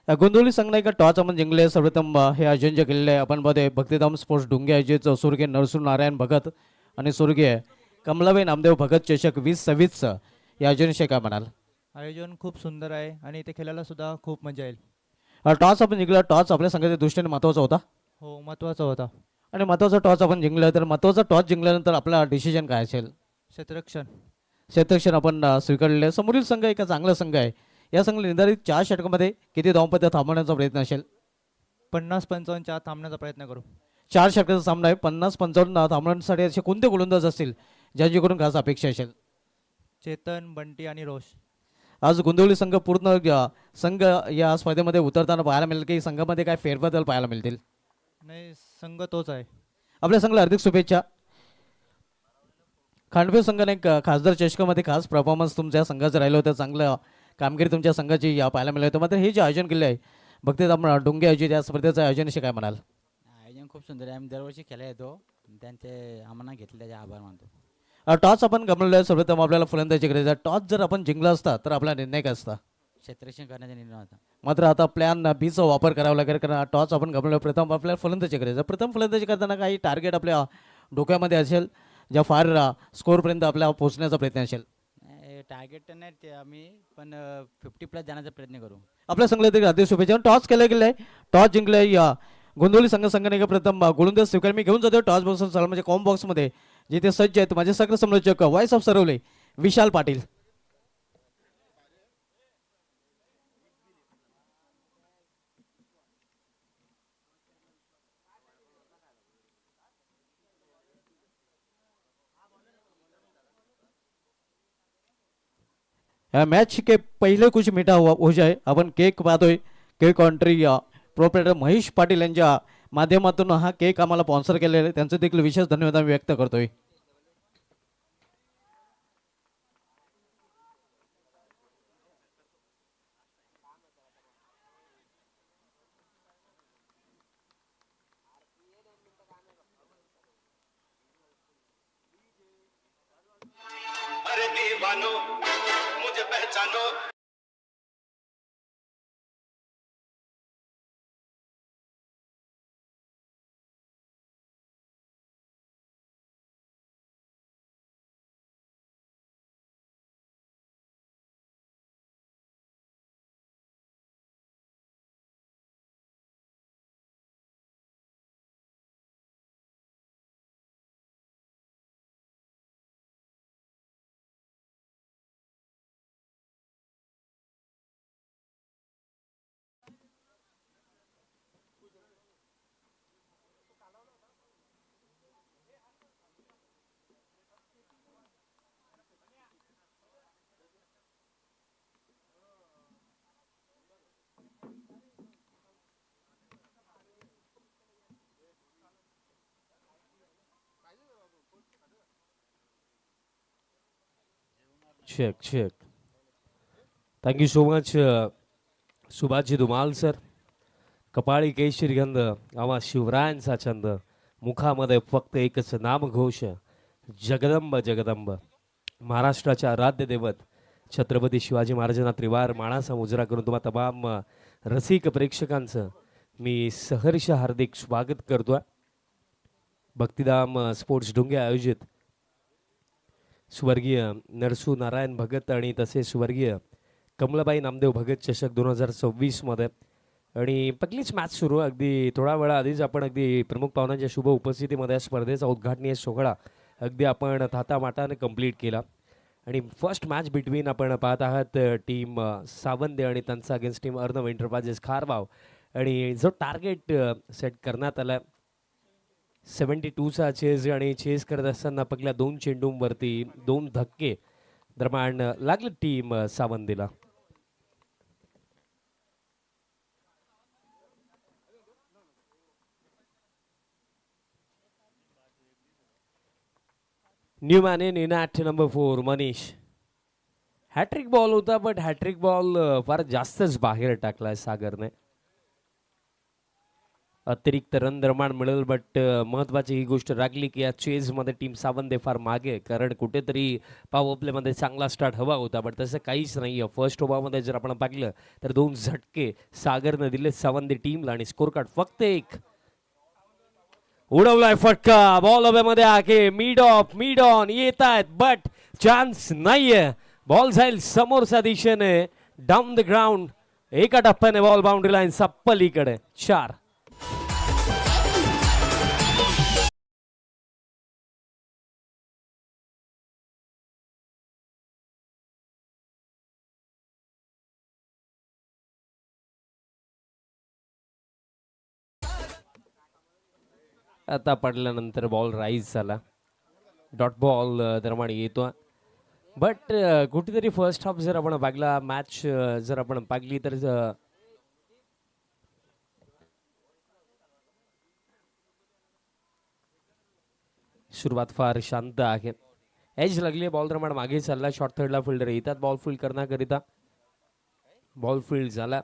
गुंदवली संघनायका टॉस आपण जिंकले. सर्वप्रथम हे आयोजन जे केलेले आहे आपण बघतोय भक्तिधाम स्पोर्ट्स डुंगे आयोजित स्वर्गीय नरसू नारायण भगत आणि स्वर्गीय कमलाबाई नामदेव भगत चषक 2026 या आयोजनाविषयी काय म्हणाल? आयोजन खूप सुंदर आहे आणि इथे खेळायला सुद्धा खूप मजा येईल. टॉस आपण जिंकला. टॉस आपल्या संघाच्या दृष्टीने महत्त्वाचा होता. हो, महत्त्वाचा होता. आणि महत्त्वाचा टॉस आपण जिंकला, तर महत्त्वाचा टॉस जिंकल्यानंतर आपला डिसिजन काय असेल? क्षेत्ररक्षण आपण स्वीकारलेलं आहे. समोरील संघ एका चांगला संघ आहे. या संघाला निर्धारित 4 षटकामध्ये किती धावपत्या थांबवण्याचा प्रयत्न असेल? 50-55 थांबण्याचा प्रयत्न करू. 4 षटकाचा सामना आहे. 50-55 थांबवण्यासाठी असे कोणते गोलंदाज असतील ज्यांच्याकडून खास अपेक्षा असेल? चेतन, बंटी आणि रोश. आज गुंदवली संघ पूर्ण संघ या स्पर्धेमध्ये उतरताना पाहायला मिळेल की संघामध्ये काय फेरबदल पाहायला मिळतील? नाही, संघ तोच आहे. आपल्या संघाला हार्दिक शुभेच्छा. खांडवे संघाने खासदार चषकामध्ये खास परफॉर्मन्स तुमच्या संघाचं राहिलं होतं. चांगलं कामगिरी तुमच्या संघाची या पाहायला मिळाली होतं. मात्र हे जे आयोजन केले आहे भक्तिधाम डोंगे आयोजित या स्पर्धेचं आयोजनाविषयी काय म्हणाल? आयोजन खूप सुंदर आहे. आम्ही दरवर्षी खेळायला येतो. त्यांचे आम्हाला घेतले त्याचे आभार मानतो. टॉस आपण गमावलेला आहे. सर्वप्रथम आपल्याला फलंदाजी गरज आहे. टॉस जर आपण जिंकला असता तर आपला निर्णय काय असता? क्षेत्ररक्षण करण्याचा निर्णय होता. मात्र आता प्लॅन बीचा वापर करावा लागेल, कारण टॉस आपण गमावला. प्रथम आपल्याला फलंदाजी गरज आहे. प्रथम फलंदाजी करताना काही टार्गेट आपल्या डोक्यामध्ये असेल, ज्या फार स्कोरपर्यंत आपल्याला पोहोचण्याचा प्रयत्न असेल? टार्गेट तर नाही ते आम्ही पण 50+ जाण्याचा प्रयत्न करू. आपल्या संघाला हार्दिक शुभेच्छा. टॉस केला गेलाय, टॉस जिंकलाय या गोंदवली संघाने प्रथम गोलंदाज स्वीकार मी घेऊन जातो टॉस बॉक्स म्हणजे कॉम बॉक्स मध्ये जिथे सज्ज आहेत माझे सगळे समालोचक voice of Sarvale Vishal Patil. Match के पहिले कुछ मीठा हो जाए आपण केक पाहतोय. Cake country proprietor Mahesh Patil यांच्या माध्यमातून हा केक आम्हाला स्पॉन्सर केलेला आहे, त्यांचं देखील विशेष धन्यवाद आम्ही व्यक्त करतोय. अरे दीवानो मुझे पहचानो. Check, check. Thank you so much, Subhashji Dhumal sir. कपाळी केशरी गंध आम्हा शिवरायांचा छंद, मुखामध्ये फक्त एकच नामघोष, जगदंब जगदंब. महाराष्ट्राच्या आराध्य दैवत छत्रपती शिवाजी महाराजांना त्रिवार मानाचा मुजरा करून तुम्हा तमाम रसिक प्रेक्षकांचं मी सहर्ष हार्दिक स्वागत करतोय. भक्तिधाम स्पोर्ट्स ढुंगे आयोजित स्वर्गीय नरसू नारायण भगत आणि तसेच स्वर्गीय कमलाबाई नामदेव भगत चषक 2026 मध्ये आणि पहिलीच मॅच सुरू. अगदी थोडा वेळा आधीच आपण अगदी प्रमुख पाहुण्यांच्या शुभ उपस्थितीमध्ये या स्पर्धेचा उद्घाटनीय सोहळा अगदी आपण थाटामाटाने कंप्लीट केला. आणि फर्स्ट मॅच बिटवीन आपण पाहत आहात टीम सावंदे आणि त्यांचा अगेन्स्ट टीम अर्णव एंटरप्राइजेस खारबाव. आणि जो टार्गेट सेट करण्यात आला 72चा चेज आणि चेज करत असताना पहिल्या 2 चेंडूंवरती 2 धक्के दरम्यान लागले टीम सावंदेला. New man in at number 4 Manish. Hattrick ball होता बट हॅट्रिक बॉल फार जास्तच बाहेर टाकलाय सागरने. अतिरिक्त रन दरम्यान मिळेल बट महत्वाची ही गोष्ट राखली की या चेजमध्ये टीम सावंदे फार मागे, कारण कुठेतरी पॉवर प्लेमध्ये चांगला स्टार्ट हवा होता बट तसं काहीच नाही आहे. फर्स्ट ओव्हरमध्ये जर आपण पाहिलं तर 2 झटके सागरने दिले सावंदे टीमला आणि स्कोर कार्ड फक्त 1. उडवलाय फटका बॉल हवेमध्ये आके मिड ऑन येत आहेत बट चान्स नाहीये. बॉल जाईल समोरच्या दिशेने डाऊन द ग्राउंड. एका टप्प्याने बॉल बाउंड्री लाईन पलीकडे 4. आता पडल्यानंतर बॉल राईज झाला. डॉट बॉल दरम्यान येतो बट कुठेतरी फर्स्ट हाफ जर आपण पाहिला मॅच जर आपण पाहिली तर सुरुवात फार शांत आहे. एज लागली बॉल दरम्यान मागे चालला. शॉर्ट थर्डला फिल्डर येतात बॉल फील्ड करण्याकरिता. बॉल फील्ड झाला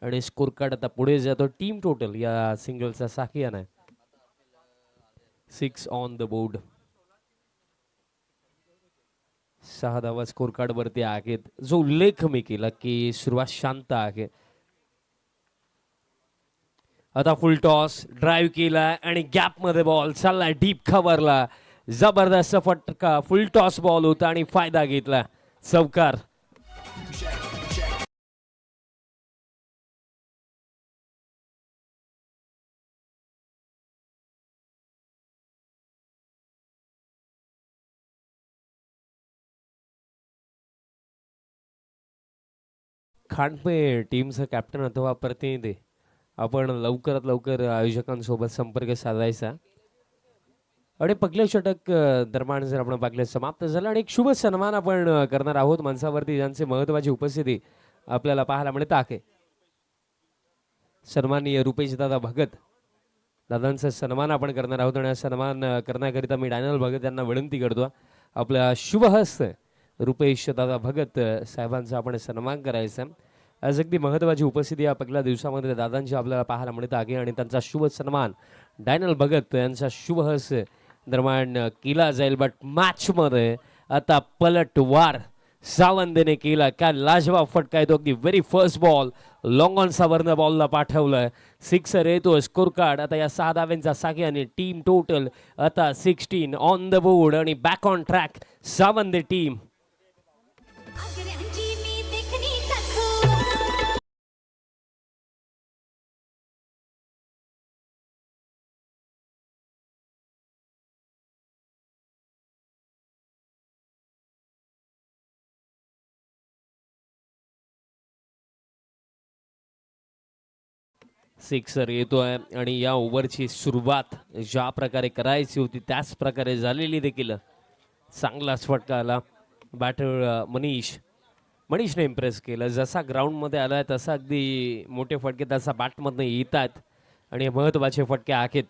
आणि स्कोर कार्ड आता पुढे जातो. टीम टोटल या सिंगलचा साखियान 6 ऑन द बोर्ड. 6 धावा स्कोर कार्ड वरती आहेत. जो उल्लेख मी केला की सुरुवात शांत आहे. आता फुल टॉस ड्राईव्ह केला आणि गॅप मध्ये बॉल चालला डीप खवरला. जबरदस्त फटका फुल टॉस बॉल होता आणि फायदा घेतला. चौकार. खांडपे टीमचा कॅप्टन अथवा प्रतिनिधी आपण लवकरात लवकर आयोजकांसोबत संपर्क साधायचा. आणि पगले षटक दरम्यान जर आपण पाहिले समाप्त झालं आणि एक शुभ सन्मान आपण करणार आहोत माणसावरती ज्यांची महत्वाची उपस्थिती आपल्याला पाहायला मिळत आहे. सन्माननीय रुपेश दादा भगत दादांचा सन्मान आपण करणार आहोत आणि सन्मान करण्याकरिता मी डॅनियल भगत यांना विनंती करतो आपल्या शुभहस्त रुपेश दादा भगत साहेबांचा आपण सन्मान करायचा. आज अगदी महत्त्वाची उपस्थिती या पहिल्या दिवसामध्ये दादांची आपल्याला पाहायला मिळत आहे आणि त्यांचा शुभ सन्मान डॅनियल भगत यांचा शुभहस्त दरम्यान केला जाईल. बट मॅचमध्ये आता पलटवार सावंतने केला. काय लाजवाब फटका येतो. अगदी very first ball long on सावरनं बॉलला पाठवलंय. सिक्सर येतो. स्कोर कार्ड आता या 6 धाव्यांचा साखी आणि टीम टोटल आता 16 ऑन द बोर्ड आणि back on track Sawant team. Sixer येतोय आणि या ओव्हरची सुरुवात ज्या प्रकारे करायची होती त्याच प्रकारे झालेली देखील. चांगलाच फटका आला. बॅटर मनीषने इम्प्रेस केलं. जसा ग्राउंडमध्ये आलाय तसा अगदी मोठे फटके त्याचा बॅटमधनं येत आहेत आणि महत्त्वाचे फटके आहेत.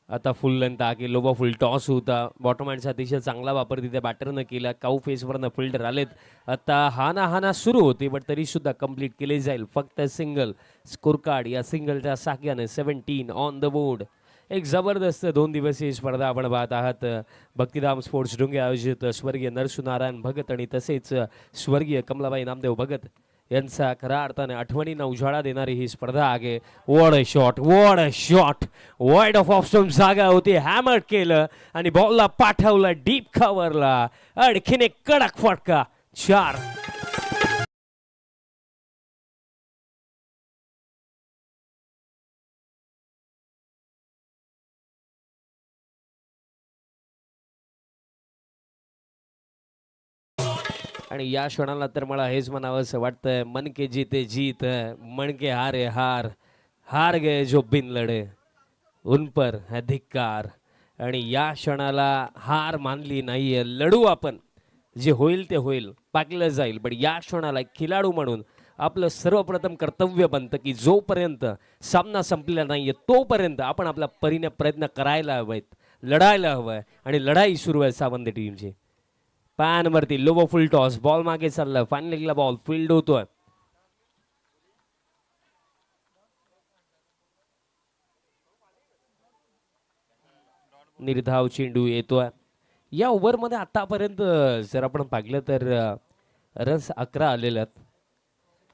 आता फुल लेंथ आहे. लोबा फुल टॉस होता. बॉटम हँडचा अतिशय चांगला वापर तिथे बॅटरनं केला. काऊ फेसवरनं फिल्डर आलेत. आता हाना सुरू होती बट तरी सुद्धा कंप्लीट केले जाईल. फक्त सिंगल स्कोर कार्ड या सिंगलच्या साक्याने 17 ऑन द बोर्ड. एक जबरदस्त 2 दिवसीय स्पर्धा आपण पाहत आहात. भक्तिधाम स्पोर्ट्स डुंगे आयोजित स्वर्गीय नरसुनारायण भगत आणि तसेच स्वर्गीय कमलाबाई नामदेव भगत यांचा खऱ्या अर्थाने आठवणींना उजाळा देणारी ही स्पर्धा आहे. What a shot wide of option जागा होती. हॅमर केलं आणि बॉलला पाठवलं डीप कव्हरला. आणखीन एक कडक फटका. 4. आणि या क्षणाला तर मला हेच म्हणावं असं वाटतंय. मन के जीते जीत मन के हारे हार हार गए जो बिन लढे उन पर है धिक्कार. आणि या क्षणाला हार मानली नाहीये. लढू आपण. जे होईल ते होईल. पाकलं जाईल. पण या क्षणाला एक खिलाडू म्हणून आपलं सर्वप्रथम कर्तव्य बनतं की जोपर्यंत सामना संपलेला नाहीये तोपर्यंत आपण आपल्या परीने प्रयत्न करायला हवेत. लढायला हवंय आणि लढाई सुरू आहे सावंत टीमची. पॅनवरती लोबो फुल टॉस. बॉल मागे चालला. फायनलीला बॉल फील्ड होतोय. निर्धाव चेंडू येतोय. या ओव्हरमध्ये आतापर्यंत जर आपण पाहिलं तर रन्स 11 आलेले आहेत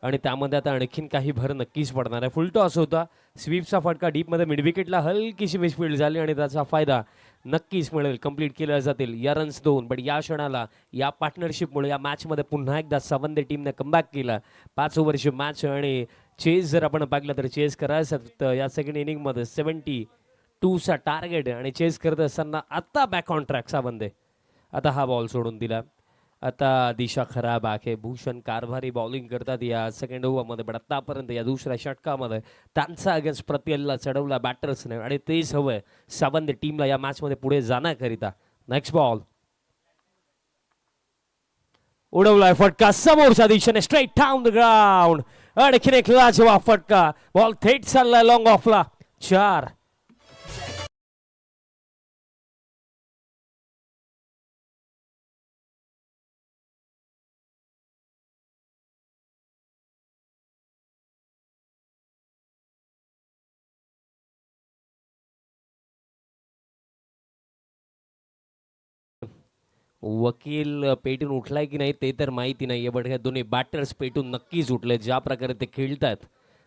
आणि त्यामध्ये आता आणखीन काही भर नक्कीच पडणार आहे. फुल टॉस होता. स्वीपचा फटका डीपमध्ये मिड विकेटला हलकीशी मिसफील्ड झाली आणि त्याचा फायदा नक्कीच मिळेल. कंप्लीट केल्या जातील या रन्स 2. पण या क्षणाला या पार्टनरशिपमुळे या मॅचमध्ये पुन्हा एकदा सावंत टीमने कमबॅक केला. 5 ओव्हरची मॅच आणि चेस जर आपण पाहिलं तर चेस करायचं तर या सेकंड इनिंगमध्ये 72चा टार्गेट आणि चेस करत असताना आता बॅक ऑन ट्रॅक सावंत. आता हा बॉल सोडून दिला. आता दिशा खराब आहे. भूषण कारभारी बॉलिंग करतात या सेकंड ओव्हरमध्ये. पण आतापर्यंत या दुसऱ्या षटकामध्ये त्यांचा अगेन्स्ट प्रत्येला चढवला बॅटर्सने आणि तेच हवंय सावंत टीमला या मॅचमध्ये पुढे जाण्याकरिता. नेक्स्ट बॉल उडवलाय फटका समोरच्या दिशेने स्ट्रेट डाऊन द ग्राउंड. आणखीन एक लाजवाब फटका. बॉल थेट चाललाय लॉंग ऑफला. 4. वकील पेटून उठलाय की नाही ते तर माहिती नाहीये. बट हे दोन्ही बॅटर्स पेटून नक्कीच उठले. ज्या प्रकारे ते खेळतात.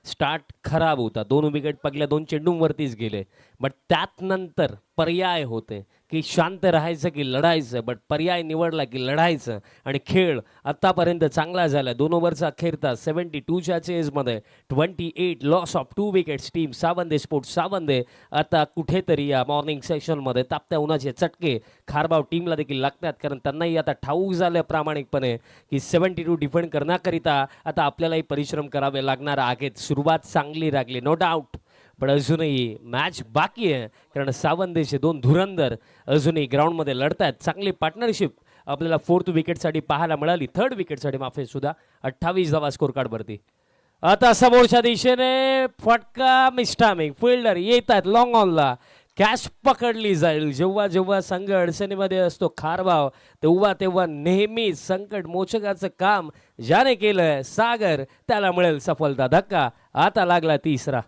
स्टार्ट खराब होता. 2 विकेट पगल्या 2 चेंडूंवरतीच गेले. बट त्यात नंतर पर्याय होते. की शांत राहायचं की लढायचं, बट पर्याय निवडला की लढायचं. आणि खेळ आत्तापर्यंत चांगला झाला. 2 ओव्हरचा अखेरता 72च्या चेजमध्ये 28 loss of 2 wickets. Team Sawande sports Sawande आता कुठेतरी या मॉर्निंग सेशनमध्ये तापत्या उन्हाचे चटके खारबाव टीमला देखील लागतात, कारण त्यांनाही आता ठाऊक झालं प्रामाणिकपणे की 72 डिफेंड करण्याकरिता आता आपल्यालाही परिश्रम करावे लागणार आहेत. सुरुवात चांगली लागली नो डाऊट, पण अजूनही मॅच बाकी आहे, कारण सावंदेचे 2 धुरंधर अजूनही ग्राउंडमध्ये लढतात. चांगली पार्टनरशिप आपल्याला 4th विकेटसाठी पाहायला मिळाली. 3rd विकेटसाठी माफी सुद्धा 28 धावा स्कोर कार्डवरती. आता समोरच्या दिशेने फटका मिस्टामिंग फिल्डर येत आहेत लॉंग ऑनला. कॅच पकडली जाईल. जेव्हा जेव्हा संघ अडचणीमध्ये असतो खारबाव, तेव्हा नेहमी संकट मोचकाचं काम ज्याने केलंय सागर, त्याला मिळेल सफलता. धक्का आता लागला 3रा.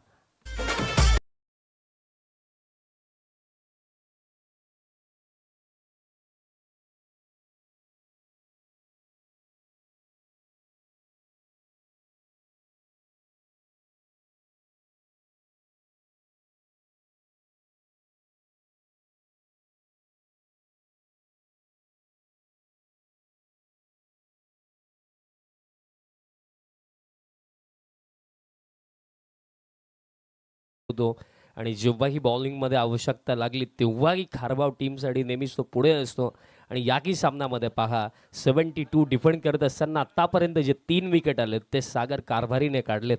होतो आणि जेव्हाही बॉलिंगमध्ये आवश्यकता लागली तेव्हाही खारबाव टीमसाठी नेहमीच तो पुढे असतो. आणि याही सामन्यामध्ये पहा 72 डिफेंड करत असताना आतापर्यंत जे 3 विकेट आलेत ते सागर कारभारीने काढलेत.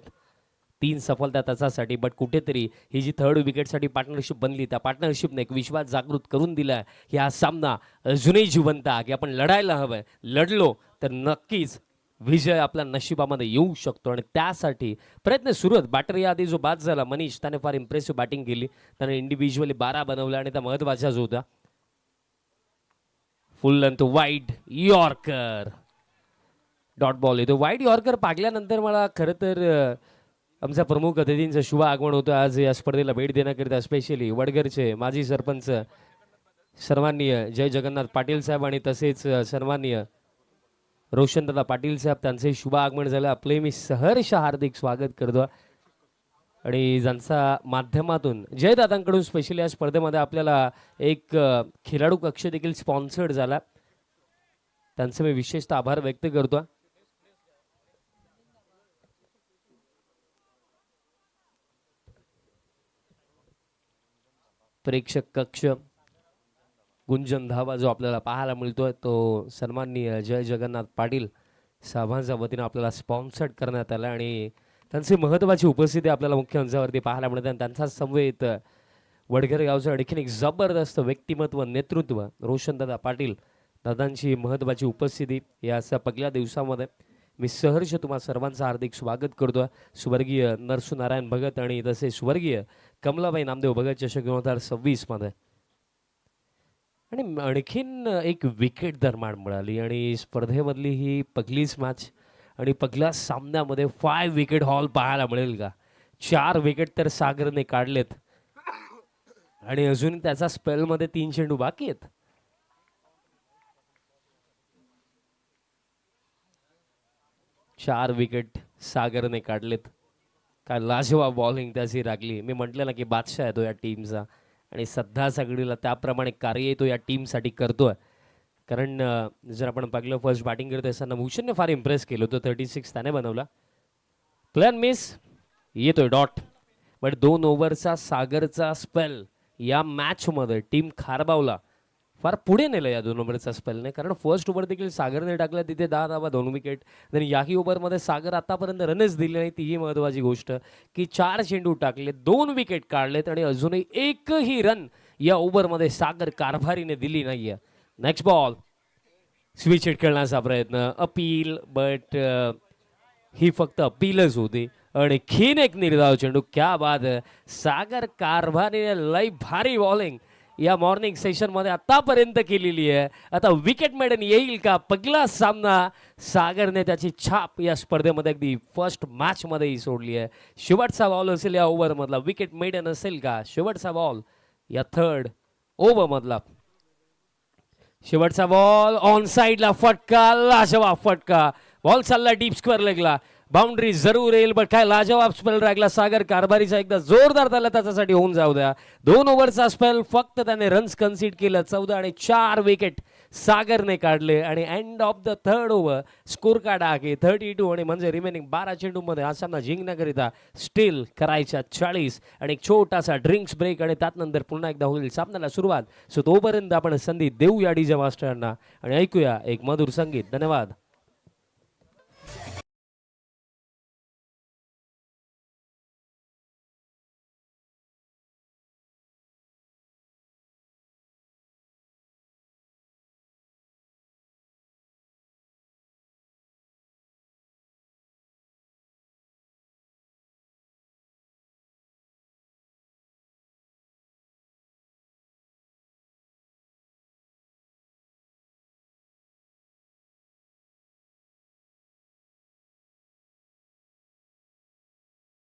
3 सफलता त्याच्यासाठी. बट कुठेतरी ही जी 3rd विकेटसाठी पार्टनरशिप बनली, त्या पार्टनरशिपने एक विश्वास जागृत करून दिला की हा सामना अजूनही जिवंत आहे, की आपण लढायला हवंय. लढलो तर नक्कीच विजय आपल्या नशिबामध्ये येऊ शकतो. आणि त्यासाठी प्रयत्न सुरू आहेत. बॅटर याआधी जो बाद झाला मनीष, त्याने फार इम्प्रेसिव्ह बॅटिंग केली. त्याने इंडिव्हिज्युअली 12 बनवल्या आणि त्या महत्त्वाच्याच होत्या. फुल length wide yorker, dot ball येतो. वाईड यॉर्कर पाडल्यानंतर मला खरं तर आमच्या प्रमुख अतिथींचं शुभ आगमन होतं आज या स्पर्धेला भेट देण्याकरिता. स्पेशली वडगरचे माजी सरपंच सन्माननीय जय जगन्नाथ पाटील साहेब आणि तसेच सन्माननीय रोशनदादा पाटील साहेब, त्यांचे शुभ आगमन झालं. आपले मी सहर्ष हार्दिक स्वागत करतो. आणि ज्यांचा माध्यमातून जयदादांकडून स्पेशली या स्पर्धेमध्ये आपल्याला एक खेळाडू कक्ष देखील स्पॉन्सर्ड झाला, त्यांचे मी विशेषतः आभार व्यक्त करतो. प्रेक्षक कक्ष गुंजन धावा जो आपल्याला पाहायला मिळतोय तो सन्माननीय जय जगन्नाथ पाटील साहेबांच्या वतीनं आपल्याला स्पॉन्सर्ड करण्यात आला. आणि त्यांची महत्त्वाची उपस्थिती आपल्याला मुख्य मंचावरती पाहायला मिळते. आणि त्यांचा समवेत वडघर गावचं आणखीन एक जबरदस्त व्यक्तिमत्व नेतृत्व रोशनदादा पाटील दादांची महत्त्वाची उपस्थिती या पहिल्या दिवसामध्ये. मी सहर्ष तुम्हा सर्वांचं हार्दिक स्वागत करतो. स्वर्गीय नरसू नारायण भगत आणि तसे स्वर्गीय कमलाबाई नामदेव भगत चषक 2026 मध्ये. आणि आणखीन एक विकेट दरम्यान मिळाली आणि स्पर्धेमधली ही पहिलीच मॅच आणि पहिल्या सामन्यामध्ये 5 विकेट हॉल पाहायला मिळेल का. 4 विकेट तर सागरने काढलेत आणि अजून त्याचा स्पेलमध्ये 3 चेंडू बाकी आहेत. चार विकेट सागरने काढलेत. काय लाजवाब बॉलिंग त्याची लागली. मी म्हटलं ना की बादशाह आहे तो या टीमचा आणि सध्या सगळीला त्याप्रमाणे कार्य तो या टीमसाठी करतोय. कारण जर आपण पाहिलं फर्स्ट बॅटिंग करत असताना भूषणने फार इम्प्रेस केलं होतं. 36 त्याने बनवला. प्लॅन मिस येतोय डॉट. बट 2 ओव्हरचा सागरचा स्पेल या मॅचमध्ये टीम खारबावला फार पुढे नेलं या 2 ओव्हरचा स्पेलने. कारण फर्स्ट ओव्हर देखील सागरने टाकला, तिथे 10 धावा 2 विकेट. आणि याही ओव्हरमध्ये सागर आतापर्यंत रनच दिले नाही. तीही महत्त्वाची गोष्ट की 4 चेंडू टाकले, 2 विकेट काढलेत आणि अजूनही एकही रन या ओव्हरमध्ये सागर कारभारीने दिली नाहीये. नेक्स्ट बॉल स्विच हिट करण्याचा प्रयत्न, अपील, बट ही फक्त अपीलच होती. आणि खीन एक निर्धाव चेंडू. क्या बाद, सागर कारभारीने लय भारी बॉलिंग या मॉर्निंग सेशन मध्ये आतापर्यंत केलेली आहे. आता विकेट मेडन येईल का. पहिला सामना सागरने त्याची छाप या स्पर्धेमध्ये अगदी फर्स्ट मॅच मध्येही सोडली आहे. शेवटचा बॉल असेल या ओव्हर मधला. विकेट मेडन असेल का शेवटचा बॉल या 3rd ओव्हर मधला. शेवटचा बॉल ऑन साइडला फटका, लाजवाब फटका. बॉल चालला डीप स्क्वेअर लेगला. बाउंड्री जरूर येईल, पण काय लाजवाब स्पेल राखला सागर कारभारीचा. एकदा जोरदार त्याला त्याच्यासाठी होऊन जाऊ द्या. 2 ओव्हरचा स्पेल, फक्त त्याने रन्स कन्सीड केलं. 14 आणि 4 विकेट सागरने काढले आणि end of the third over score card आहे 32 आणि म्हणजे रिमेनिंग 12 चेंडूमध्ये हा सामना जिंकण्याकरिता स्टील करायच्या 40 आणि एक छोटासा ड्रिंक्स ब्रेक आणि त्यानंतर पुन्हा एकदा होईल सामन्याला सुरुवात. सो तोपर्यंत आपण संधी देऊया डीजे मास्टरांना आणि ऐकूया एक मधुर संगीत. धन्यवाद.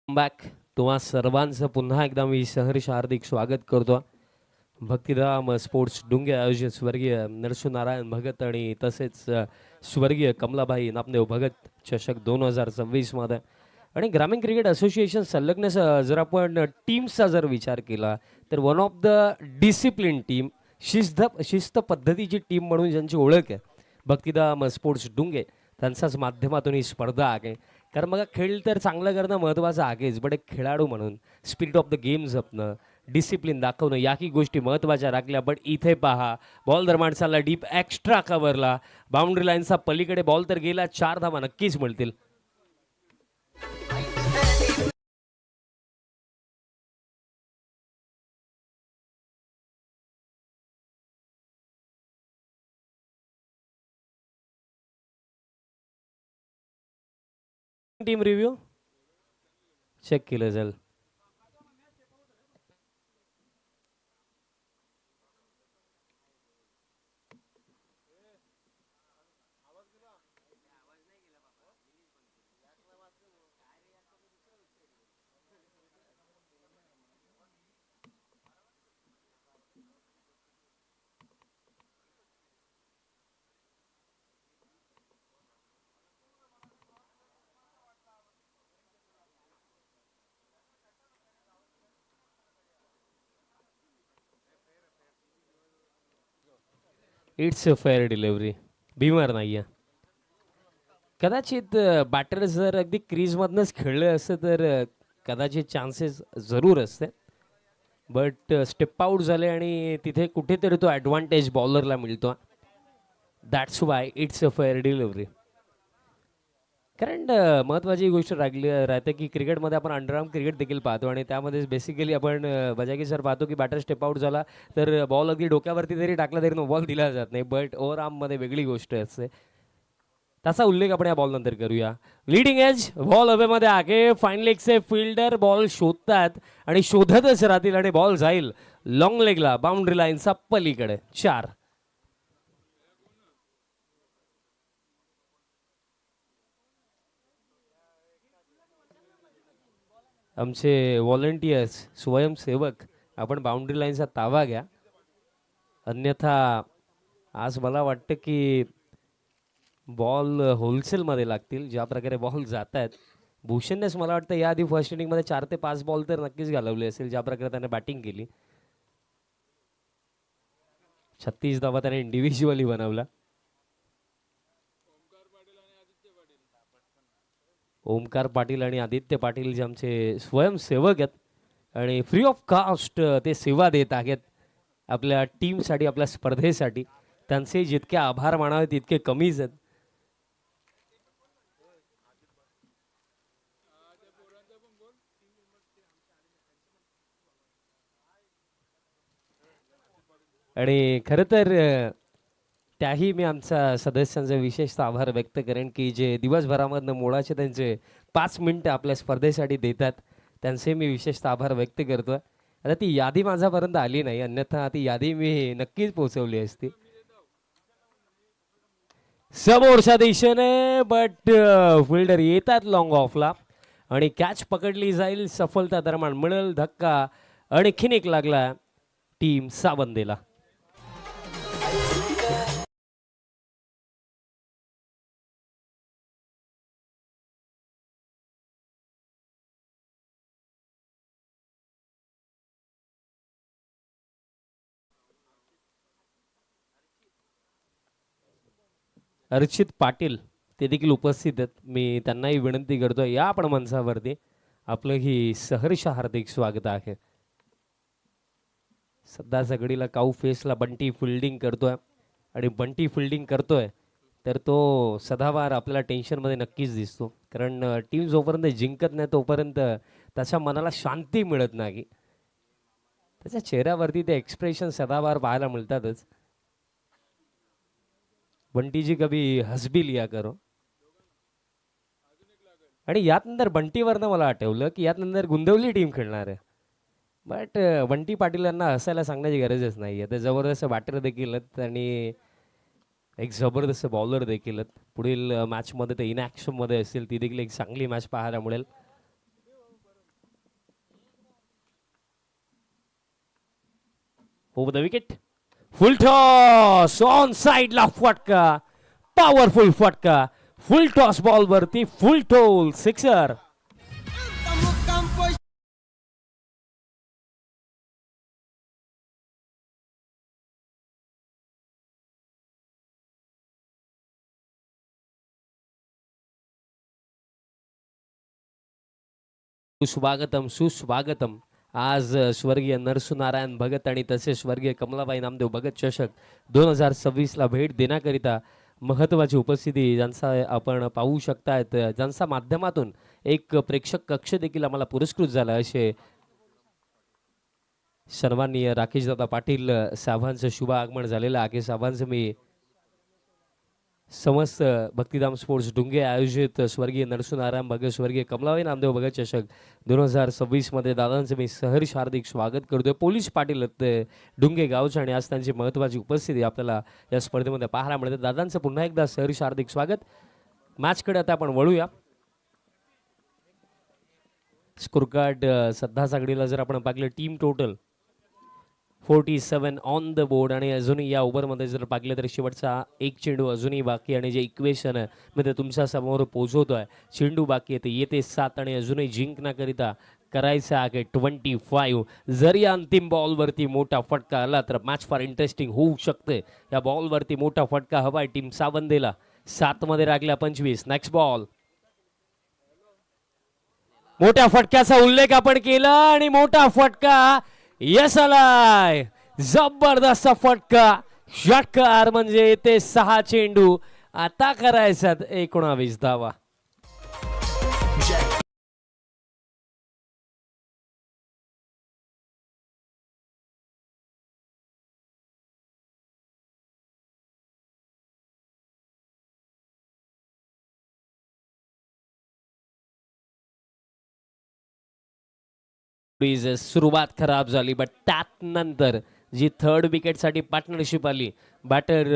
बॅक तुम्हा सर्वांचं पुन्हा एकदा मी सहर्ष हार्दिक स्वागत करतो. भक्तिधाम स्पोर्ट्स डुंगे आयोजित स्वर्गीय नरसुनारायण भगत आणि तसेच स्वर्गीय कमलाबाई नामदेव भगत चषक 2026 मध्ये आणि ग्रामीण क्रिकेट असोसिएशन संलग्न जर आपण टीम्सचा जर विचार केला तर one of the discipline team, शिस्त पद्धतीची टीम म्हणून ज्यांची ओळख आहे भक्तिधाम स्पोर्ट्स डुंगे, त्यांच्याच माध्यमातून ही स्पर्धा आहे. कारण मग खेळ तर चांगलं करणं महत्त्वाचं आहेच, बट एक खेळाडू म्हणून स्पिरिट ऑफ द गेम जपणं, डिसिप्लिन दाखवणं याही गोष्टी महत्त्वाच्या राखल्या. बट इथे पहा बॉल दरम्यान चालला डीप एक्स्ट्रा कव्हरला, बाउंड्री लाईनचा पलीकडे बॉल तर गेला, 4 धावा नक्कीच मिळतील. टीम रिव्ह्यू चेक केलं जाईल. इट्स अ फेअर डिलिव्हरी, बिमार नाही आहे. कदाचित बॅटर जर अगदी क्रीजमधनंच खेळले असते तर कदाचित चान्सेस जरूर असते, बट स्टेप आउट झाले आणि तिथे कुठेतरी तो ॲडव्हान्टेज बॉलरला मिळतो. That's why it's a fair delivery. कारण महत्त्वाची गोष्ट राहते की क्रिकेटमध्ये आपण अंडरआर्म क्रिकेट देखील पाहतो आणि त्यामध्ये बेसिकली आपण बजाकी सर पाहतो की बॅटर स्टेप आउट झाला तर बॉल अगदी डोक्यावरती जरी टाकला तरी नो बॉल दिला जात नाही, बट ओव्हरआर्ममध्ये वेगळी गोष्ट असते. त्याचा उल्लेख आपण या बॉल नंतर करूया. लीडिंग एज बॉल हवेमध्ये आहे, फाईन लेगचे फिल्डर बॉल शोधतात आणि शोधतच राहतील आणि बॉल जाईल लॉंग लेगला बाउंड्री लाईनचा पलीकडे. 4. आमचे व्हॉलंटियर्स स्वयंसेवक आपण बाउंड्री लाईनचा ताबा घ्या, अन्यथा आज मला वाटतं की बॉल होलसेलमध्ये लागतील. ज्या प्रकारे बॉल जात आहेत, भूषणनेच मला वाटतं याआधी फर्स्ट इनिंगमध्ये 4 ते 5 बॉल तर नक्कीच घालवले असेल, ज्या प्रकारे त्याने बॅटिंग केली. 36 धावा त्याने इंडिव्हिज्युअली बनवला. ओमकार पाटील आणि आदित्य पाटील जे आमचे स्वयंसेवक आहेत आणि फ्री ऑफ कॉस्ट ते सेवा देत आहेत आपल्या टीमसाठी, आपल्या स्पर्धेसाठी. त्यांचे जितके आभार मानावे तितके कमीच आहेत. आणि खरं तर त्याही मी आमच्या सदस्यांचा विशेषतः आभार व्यक्त करेन की जे दिवसभरामधनं मोळाचे त्यांचे 5 मिनिटं आपल्या स्पर्धेसाठी देतात, त्यांचे मी विशेषतः आभार व्यक्त करतो. आता ती यादी माझ्यापर्यंत आली नाही, अन्यथा ती यादी मी नक्कीच पोहोचवली असती समोरच्या दिशेने, बट फिल्डर येतात लॉंग ऑफला आणि कॅच पकडली जाईल. सफलता दरम्यान मिळेल धक्का आणि खिनिक लागला टीम सावंदेला. अर्चित पाटील ते देखील उपस्थित आहेत. मी त्यांनाही विनंती करतो या आपण मंचावरती. आपलं ही सहर्ष हार्दिक स्वागत आहे. सध्या सगळीला काऊ फेसला बंटी फिल्डिंग करतोय आणि बंटी फिल्डिंग करतोय तर तो सदावार आपल्याला टेन्शनमध्ये नक्कीच दिसतो. कारण टीम जोपर्यंत जिंकत नाही तोपर्यंत त्याच्या मनाला शांती मिळत नाही. त्याच्या चेहऱ्यावरती ते एक्सप्रेशन सदावार पाहायला मिळतातच. बंटी जी कभी हंस भी लिया करो. आणि यात नंतर बंटीवरनं मला आठवलं की यात नंतर गुंदवली टीम खेळणार आहे. बट बंटी पाटील यांना हसायला सांगण्याची गरजच नाही आहे. ते जबरदस्त बॅटर देखील आहेत आणि एक जबरदस्त बॉलर देखील आहेत. पुढील मॅचमध्ये ते इनॅक्शनमध्ये असेल ती देखील एक चांगली मॅच पाहायला मिळेल. Over the wicket full toss on साइडला फटका. पॉवरफुल फटका. फुल टॉस बॉल वरती फुल टोल सिक्सर. सुस्वागतम सुस्वागतम. आज स्वर्गीय नरसुनारायण भगत आणि तसेच स्वर्गीय कमलाबाई नामदेव भगत चषक 2026ला भेट देण्याकरिता महत्त्वाची उपस्थिती ज्यांचा आपण पाहू शकतायत, ज्यांच्या माध्यमातून एक प्रेक्षक कक्ष देखील आम्हाला पुरस्कृत झाला असे सन्माननीय राकेशदादा पाटील साहेबांचं शुभ आगमन झालेलं आहे. साहेबांचं मी समस्त भक्तिधाम स्पोर्ट्स डुंगे आयोजित स्वर्गीय नरसुनारायण भगत स्वर्गीय कमलाबाई नामदेव भगत चषक 2026मध्ये दादांचं मी सहर्ष हार्दिक स्वागत करतोय. पोलीस पाटील डुंगे गावचे आणि आज त्यांची महत्त्वाची उपस्थिती आपल्याला या स्पर्धेमध्ये पाहायला मिळते. दादांचं पुन्हा एकदा सहर्ष हार्दिक स्वागत. मॅचकडे आता आपण वळूया. स्कोर कार्ड सध्या सागडीला जर आपण पाहिलं team total 47 on the board आणि अजूनही या ओव्हरमध्ये जर पाहिलं तर शेवटचा एक चेंडू अजूनही बाकी आणि जे इक्वेशन मी ते तुमच्या समोर पोहोचवतोय. चेंडू बाकी येते येते 7 आणि अजूनही जिंकण्याकरिता करायचं आहे 25. जर या अंतिम बॉलवरती मोठा फटका आला तर मॅच फार इंटरेस्टिंग होऊ शकते. या बॉलवरती मोठा फटका हवाय टीम सावंदेला. 7 मध्ये लागल्या 25. Next ball. मोठ्या फटक्याचा उल्लेख आपण केला आणि मोठा फटका यस आलाय. जबरदस्त फटका. षटकार म्हणजे ते 6 चेंडू. आता करायचा 19 धावा. सुरुवात खराब झाली बट त्यात नंतर जी थर्ड विकेटसाठी पार्टनरशिप आली बॅटर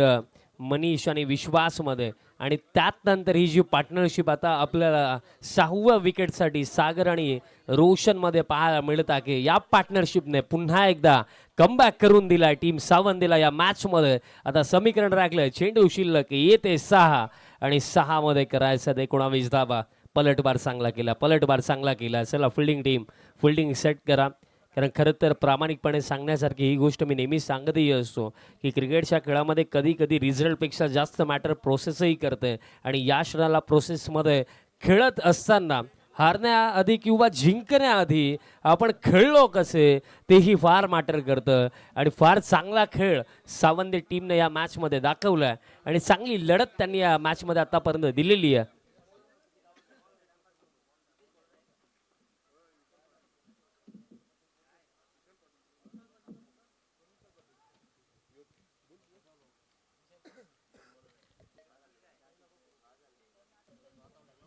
मनीष आणि विश्वासमध्ये आणि त्यात नंतर ही जी पार्टनरशिप आता आपल्याला 6व्या विकेटसाठी सागर आणि रोशनमध्ये पाहायला मिळत आहे. या पार्टनरशिपने पुन्हा एकदा कमबॅक करून दिलाय टीम सावंतीला या मॅचमध्ये. आता समीकरण राखलं चेंडू शिल्लक येते 6 आणि 6 मध्ये करायचं 19 धावा. पलटवार चांगला केला. पलटवार चांगला केला. चला फिल्डिंग टीम फिल्डिंग सेट करा. कारण खरं तर प्रामाणिकपणे सांगण्यासारखी ही गोष्ट मी नेहमीच सांगतही असतो की क्रिकेटच्या खेळामध्ये कधी कधी रिझल्टपेक्षा जास्त मॅटर प्रोसेसही करते. आणि या क्षणाला प्रोसेसमध्ये खेळत असताना हारण्याआधी किंवा जिंकण्याआधी आपण खेळलो कसे तेही फार मॅटर करतं. आणि फार चांगला खेळ सावंत टीमने या मॅचमध्ये दाखवला आहे आणि चांगली लढत त्यांनी या मॅचमध्ये आतापर्यंत दिलेली आहे.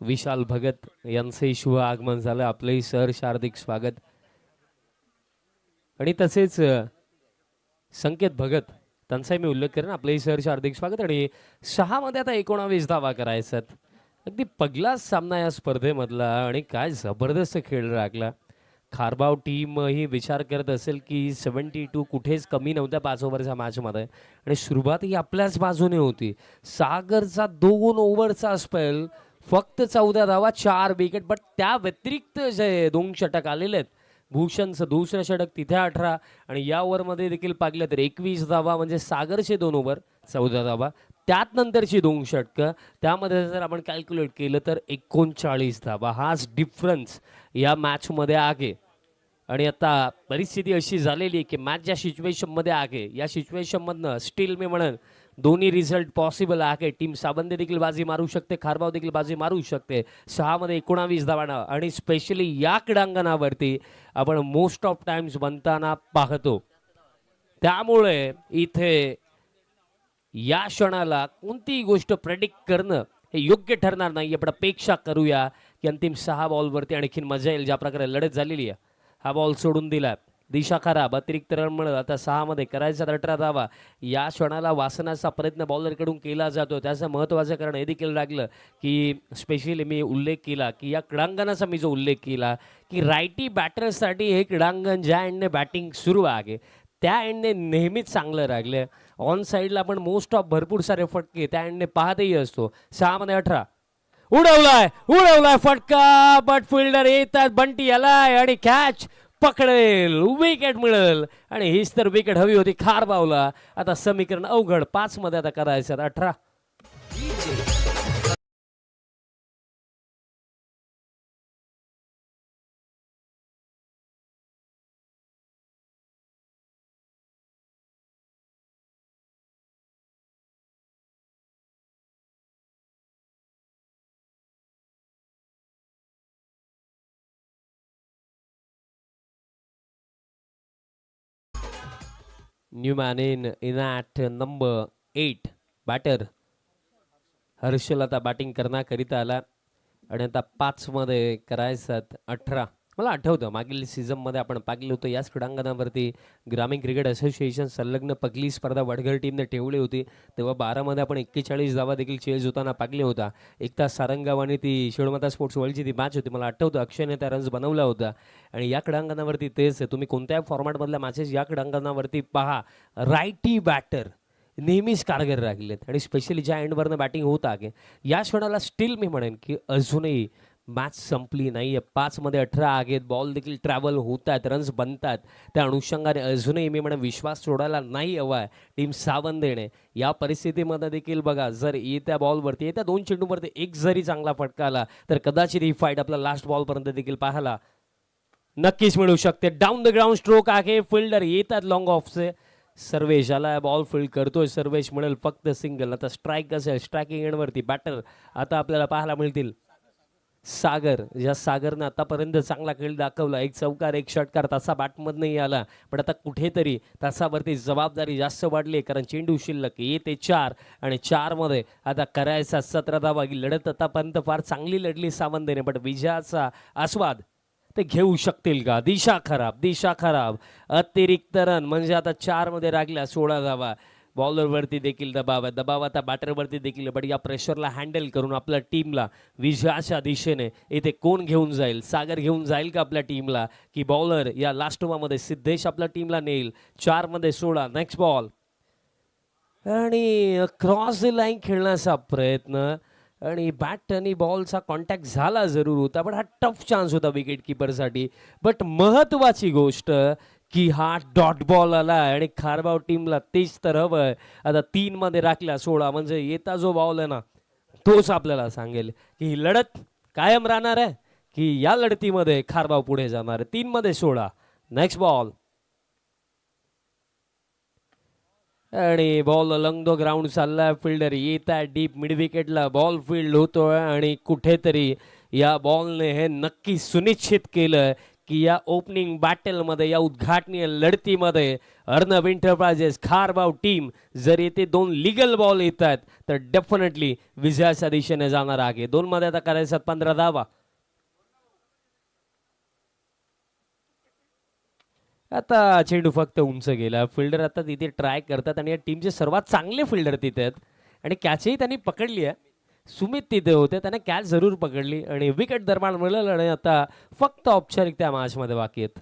विशाल भगत यांचंही शुभ आगमन झालं. आपलंही सहर्ष हार्दिक स्वागत. आणि तसेच संकेत भगत त्यांचाही मी उल्लेख करेन. आपलंही सहर्ष हार्दिक स्वागत. आणि 6 मध्ये आता 19 धावा करायच्यात. अगदी पहिलाच सामना या स्पर्धेमधला आणि काय जबरदस्त खेळ राखला. खारबाव टीम ही विचार करत असेल की 72 कुठेच कमी नव्हत्या 5 ओव्हरच्या मॅचमध्ये आणि सुरुवात ही आपल्याच बाजूने होती. सागरचा 2 ओव्हरचा स्पेल फक्त 14 धावा 4 विकेट. बट त्या व्यतिरिक्त जे 2 षटक आलेले आहेत. भूषणचं दुसरं षटक तिथे 18 आणि या ओव्हरमध्ये देखील पाहिलं तर 21 धावा म्हणजे सागरचे 2 ओव्हर 14 धावा. त्यात नंतरची 2 षटकं, त्यामध्ये जर आपण कॅल्क्युलेट केलं तर 39 धावा हाच डिफरन्स या मॅचमध्ये आहे. आणि आता परिस्थिती अशी झालेली आहे की मॅच ज्या सिच्युएशनमध्ये आहे या सिच्युएशनमधनं स्टील मी म्हणेन दोन्ही रिझल्ट पॉसिबल आहे. टीम साबंदे देखील बाजी मारू शकते, खारबाव देखील बाजी मारू शकते. 6 मध्ये 19 धावांना आणि स्पेशली या क्रीडांगणावरती आपण मोस्ट ऑफ टाइम्स बनताना पाहतो. त्यामुळे इथे या क्षणाला कोणतीही गोष्ट प्रेडिक्ट करणं हे योग्य ठरणार नाही. पण अपेक्षा करूया की अंतिम 6 बॉलवरती आणखीन मजा येईल. ज्या प्रकारे लढत झालेली आहे, हा बॉल सोडून दिला, दिशा खराब, अतिरिक्त रन मिळत. आता 6 मध्ये करायचा 18 धावा. या क्षणाला वासनाचा प्रयत्न बॉलरकडून केला जातो. त्याचं महत्त्वाचं कारण हे देखील लागलं की स्पेशली मी उल्लेख केला की या क्रीडांगणाचा मी जो उल्लेख केला की रायटी बॅटर्ससाठी हे क्रीडांगण ज्या एंडने बॅटिंग सुरू आहे त्या एंडने नेहमीच चांगलं राहिलं. ऑन साईडला आपण मोस्ट ऑफ भरपूर सारे फटके त्या एंडने पाहतही असतो. 6 मध्ये 18 उडवलाय फटका, बट फिल्डर येतात, बंटी आलाय आणि कॅच पकडेल, विकेट मिळेल. आणि हीच तर विकेट हवी होती खारबावला. आता समीकरण अवघड. 5 मध्ये आता करायचं 18. New man in at number 8 batter Harshal आता बॅटिंग करण्याकरिता आला. आणि आता 5 मध्ये करायचं 18. मला आठवतं मागील सीझनमध्ये आपण पाहिलं होतं याच क्रीडांगणावरती ग्रामीण क्रिकेट असोसिएशन संलग्न पगली स्पर्धा वडघर टीमने ठेवली होती. तेव्हा 12 मध्ये आपण 41 धावा देखील चेज होताना पाहिले होता. एक तास सारंगाव आणि ती शिवमाता स्पोर्ट्स वर्ल्डची ती मॅच होती. मला आठवतं अक्षयने त्या रन्स बनवला होता. आणि या क्रीडांगणावरती तेच आहे, तुम्ही कोणत्याही फॉर्मॅटमधल्या मॅचेस या क्रीडांगणावरती पहा, रायटी बॅटर नेहमीच कारगर राहिलेत. आणि स्पेशली ज्या एंडवरनं बॅटिंग होत आहे या क्षणाला स्टील मी म्हणेन की अजूनही मॅच संपली नाही आहे. 5 मध्ये 18 आहेत, बॉल देखील ट्रॅव्हल होत आहेत, रन्स बनतात. त्या अनुषंगाने अजूनही मी म्हणेन विश्वास सोडायला नाही हवा आहे टीम सावंदेने. या परिस्थितीमध्ये देखील बघा, जर येत्या बॉलवरती येत्या 2 चेंडूवरती एक जरी चांगला फटका आला तर कदाचित ही फाईट आपला लास्ट बॉलपर्यंत देखील पाहायला नक्कीच मिळू शकते. डाऊन द ग्राउंड स्ट्रोक आहे, फिल्डर येतात लॉंग ऑफचे. सर्वेश आला, बॉल फील्ड करतोय, सर्वेश मिळेल फक्त सिंगल. आता स्ट्राईक असेल, स्ट्रायकिंग एंडवरती बॅटर आता आपल्याला पाहायला मिळतील. सागर, या सागरनं आतापर्यंत चांगला खेळ दाखवला, एक चौकार एक षटकार, तसा बॅटमधनंही आला. पण आता कुठेतरी तासावरती जबाबदारी जास्त वाढली, कारण चेंडू शिल्लक येते 4 आणि 4 मध्ये आता करायचा 17 धावा. लढत आतापर्यंत फार चांगली लढली सावंतने, पण विजयाचा आस्वाद ते घेऊ शकतील का? दिशा खराब, अतिरिक्त रन म्हणजे आता 4 मध्ये रागल्या 16 धावा. बॉलरवरती देखील दबाव आता बॅटरवरती देखील. बट या प्रेशरला हँडल करून आपल्या टीमला विजयाच्या दिशेने इथे कोण घेऊन जाईल? सागर घेऊन जाईल का आपल्या टीमला, की बॉलर या लास्ट ओव्हरमध्ये सिद्धेश आपल्या टीमला नेईल? 4 मध्ये 16. नेक्स्ट बॉल आणि क्रॉस द लाईन खेळण्याचा प्रयत्न आणि बॅट आणि बॉलचा कॉन्टॅक्ट झाला जरूर होता, पण हा टफ चान्स होता विकेट किपरसाठी. बट महत्वाची गोष्ट की हा डॉट बॉल आला आणि खारबाव टीमला तेच तर हवंय. आता 3 मध्ये राखल्या 16 म्हणजे येता जो बॉल आहे ना तोच आपल्याला सांगेल की ही लढत कायम राहणार आहे की या लढतीमध्ये खारबाव पुढे जाणार आहे. 3 मध्ये 16. नेक्स्ट बॉल आणि बॉल अलंग द ग्राउंड चाललाय. फिल्डर येत आहे डीप मिड विकेटला, बॉल फील्ड होतोय आणि कुठेतरी या बॉलने हे नक्की सुनिश्चित केलं की या ओपनिंग बॅटलमध्ये, या उद्घाटनीय लढतीमध्ये अर्णव एंटरप्राइजेस खारबाव टीम जर येथे 2 लिगल बॉल येत आहेत तर डेफिनेटली विजयाच्या दिशेने जाणार आहे. 2 मध्ये आता करायचं 15 धावा. आता चेंडू फक्त उंच गेला. फिल्डर आता तिथे ट्राय करतात आणि या टीमचे सर्वात चांगले फिल्डर तिथे आहेत आणि कॅचही त्यांनी पकडली आहे. सुमित तिथे होते, त्याने कॅच जरूर पकडली आणि विकेट दरम्यान मिळालं. आणि आता फक्त औपचारिक त्या मॅचमध्ये बाकी आहेत.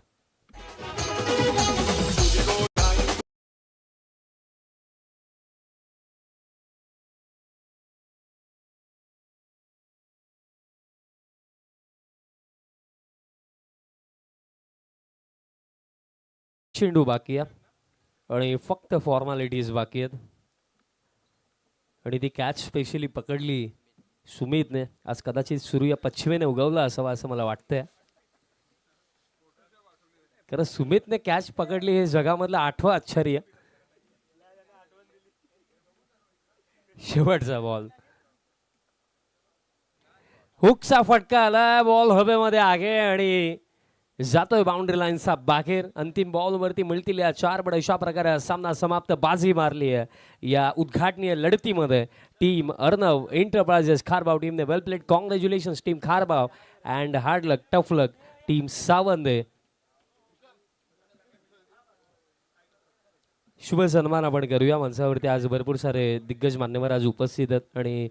चेंडू बाकी आहे आणि फक्त फॉर्मॅलिटीज बाकी आहेत. आणि ती कॅच स्पेशली पकडली सुमितने. आज कदाचित सूर्य पश्चिमेने उगवला असावा असं मला वाटतंय. कारण सुमितने कॅच पकडली हे जगामधलं 8वं आश्चर्य. शेवटचा बॉल, हुकचा फटका आला, बॉल हवेमध्ये आगे आणि जातोय बाउंड्री लाईनचा बाहेर. अंतिम बॉल वरती मिळतील या 4 बड. अशा प्रकारे हा सामना समाप्त. बाजी मारली आहे या उद्घाटनीय लढतीमध्ये टीम अर्णव एंटरप्राइजेस खारबाव टीमने. Well played, congratulations team Kharbav and hard luck, tough luck team Sawande. शुभ सन्मान आपण करूया. मंचावरती आज भरपूर सारे दिग्गज मान्यवर आज उपस्थित आहेत आणि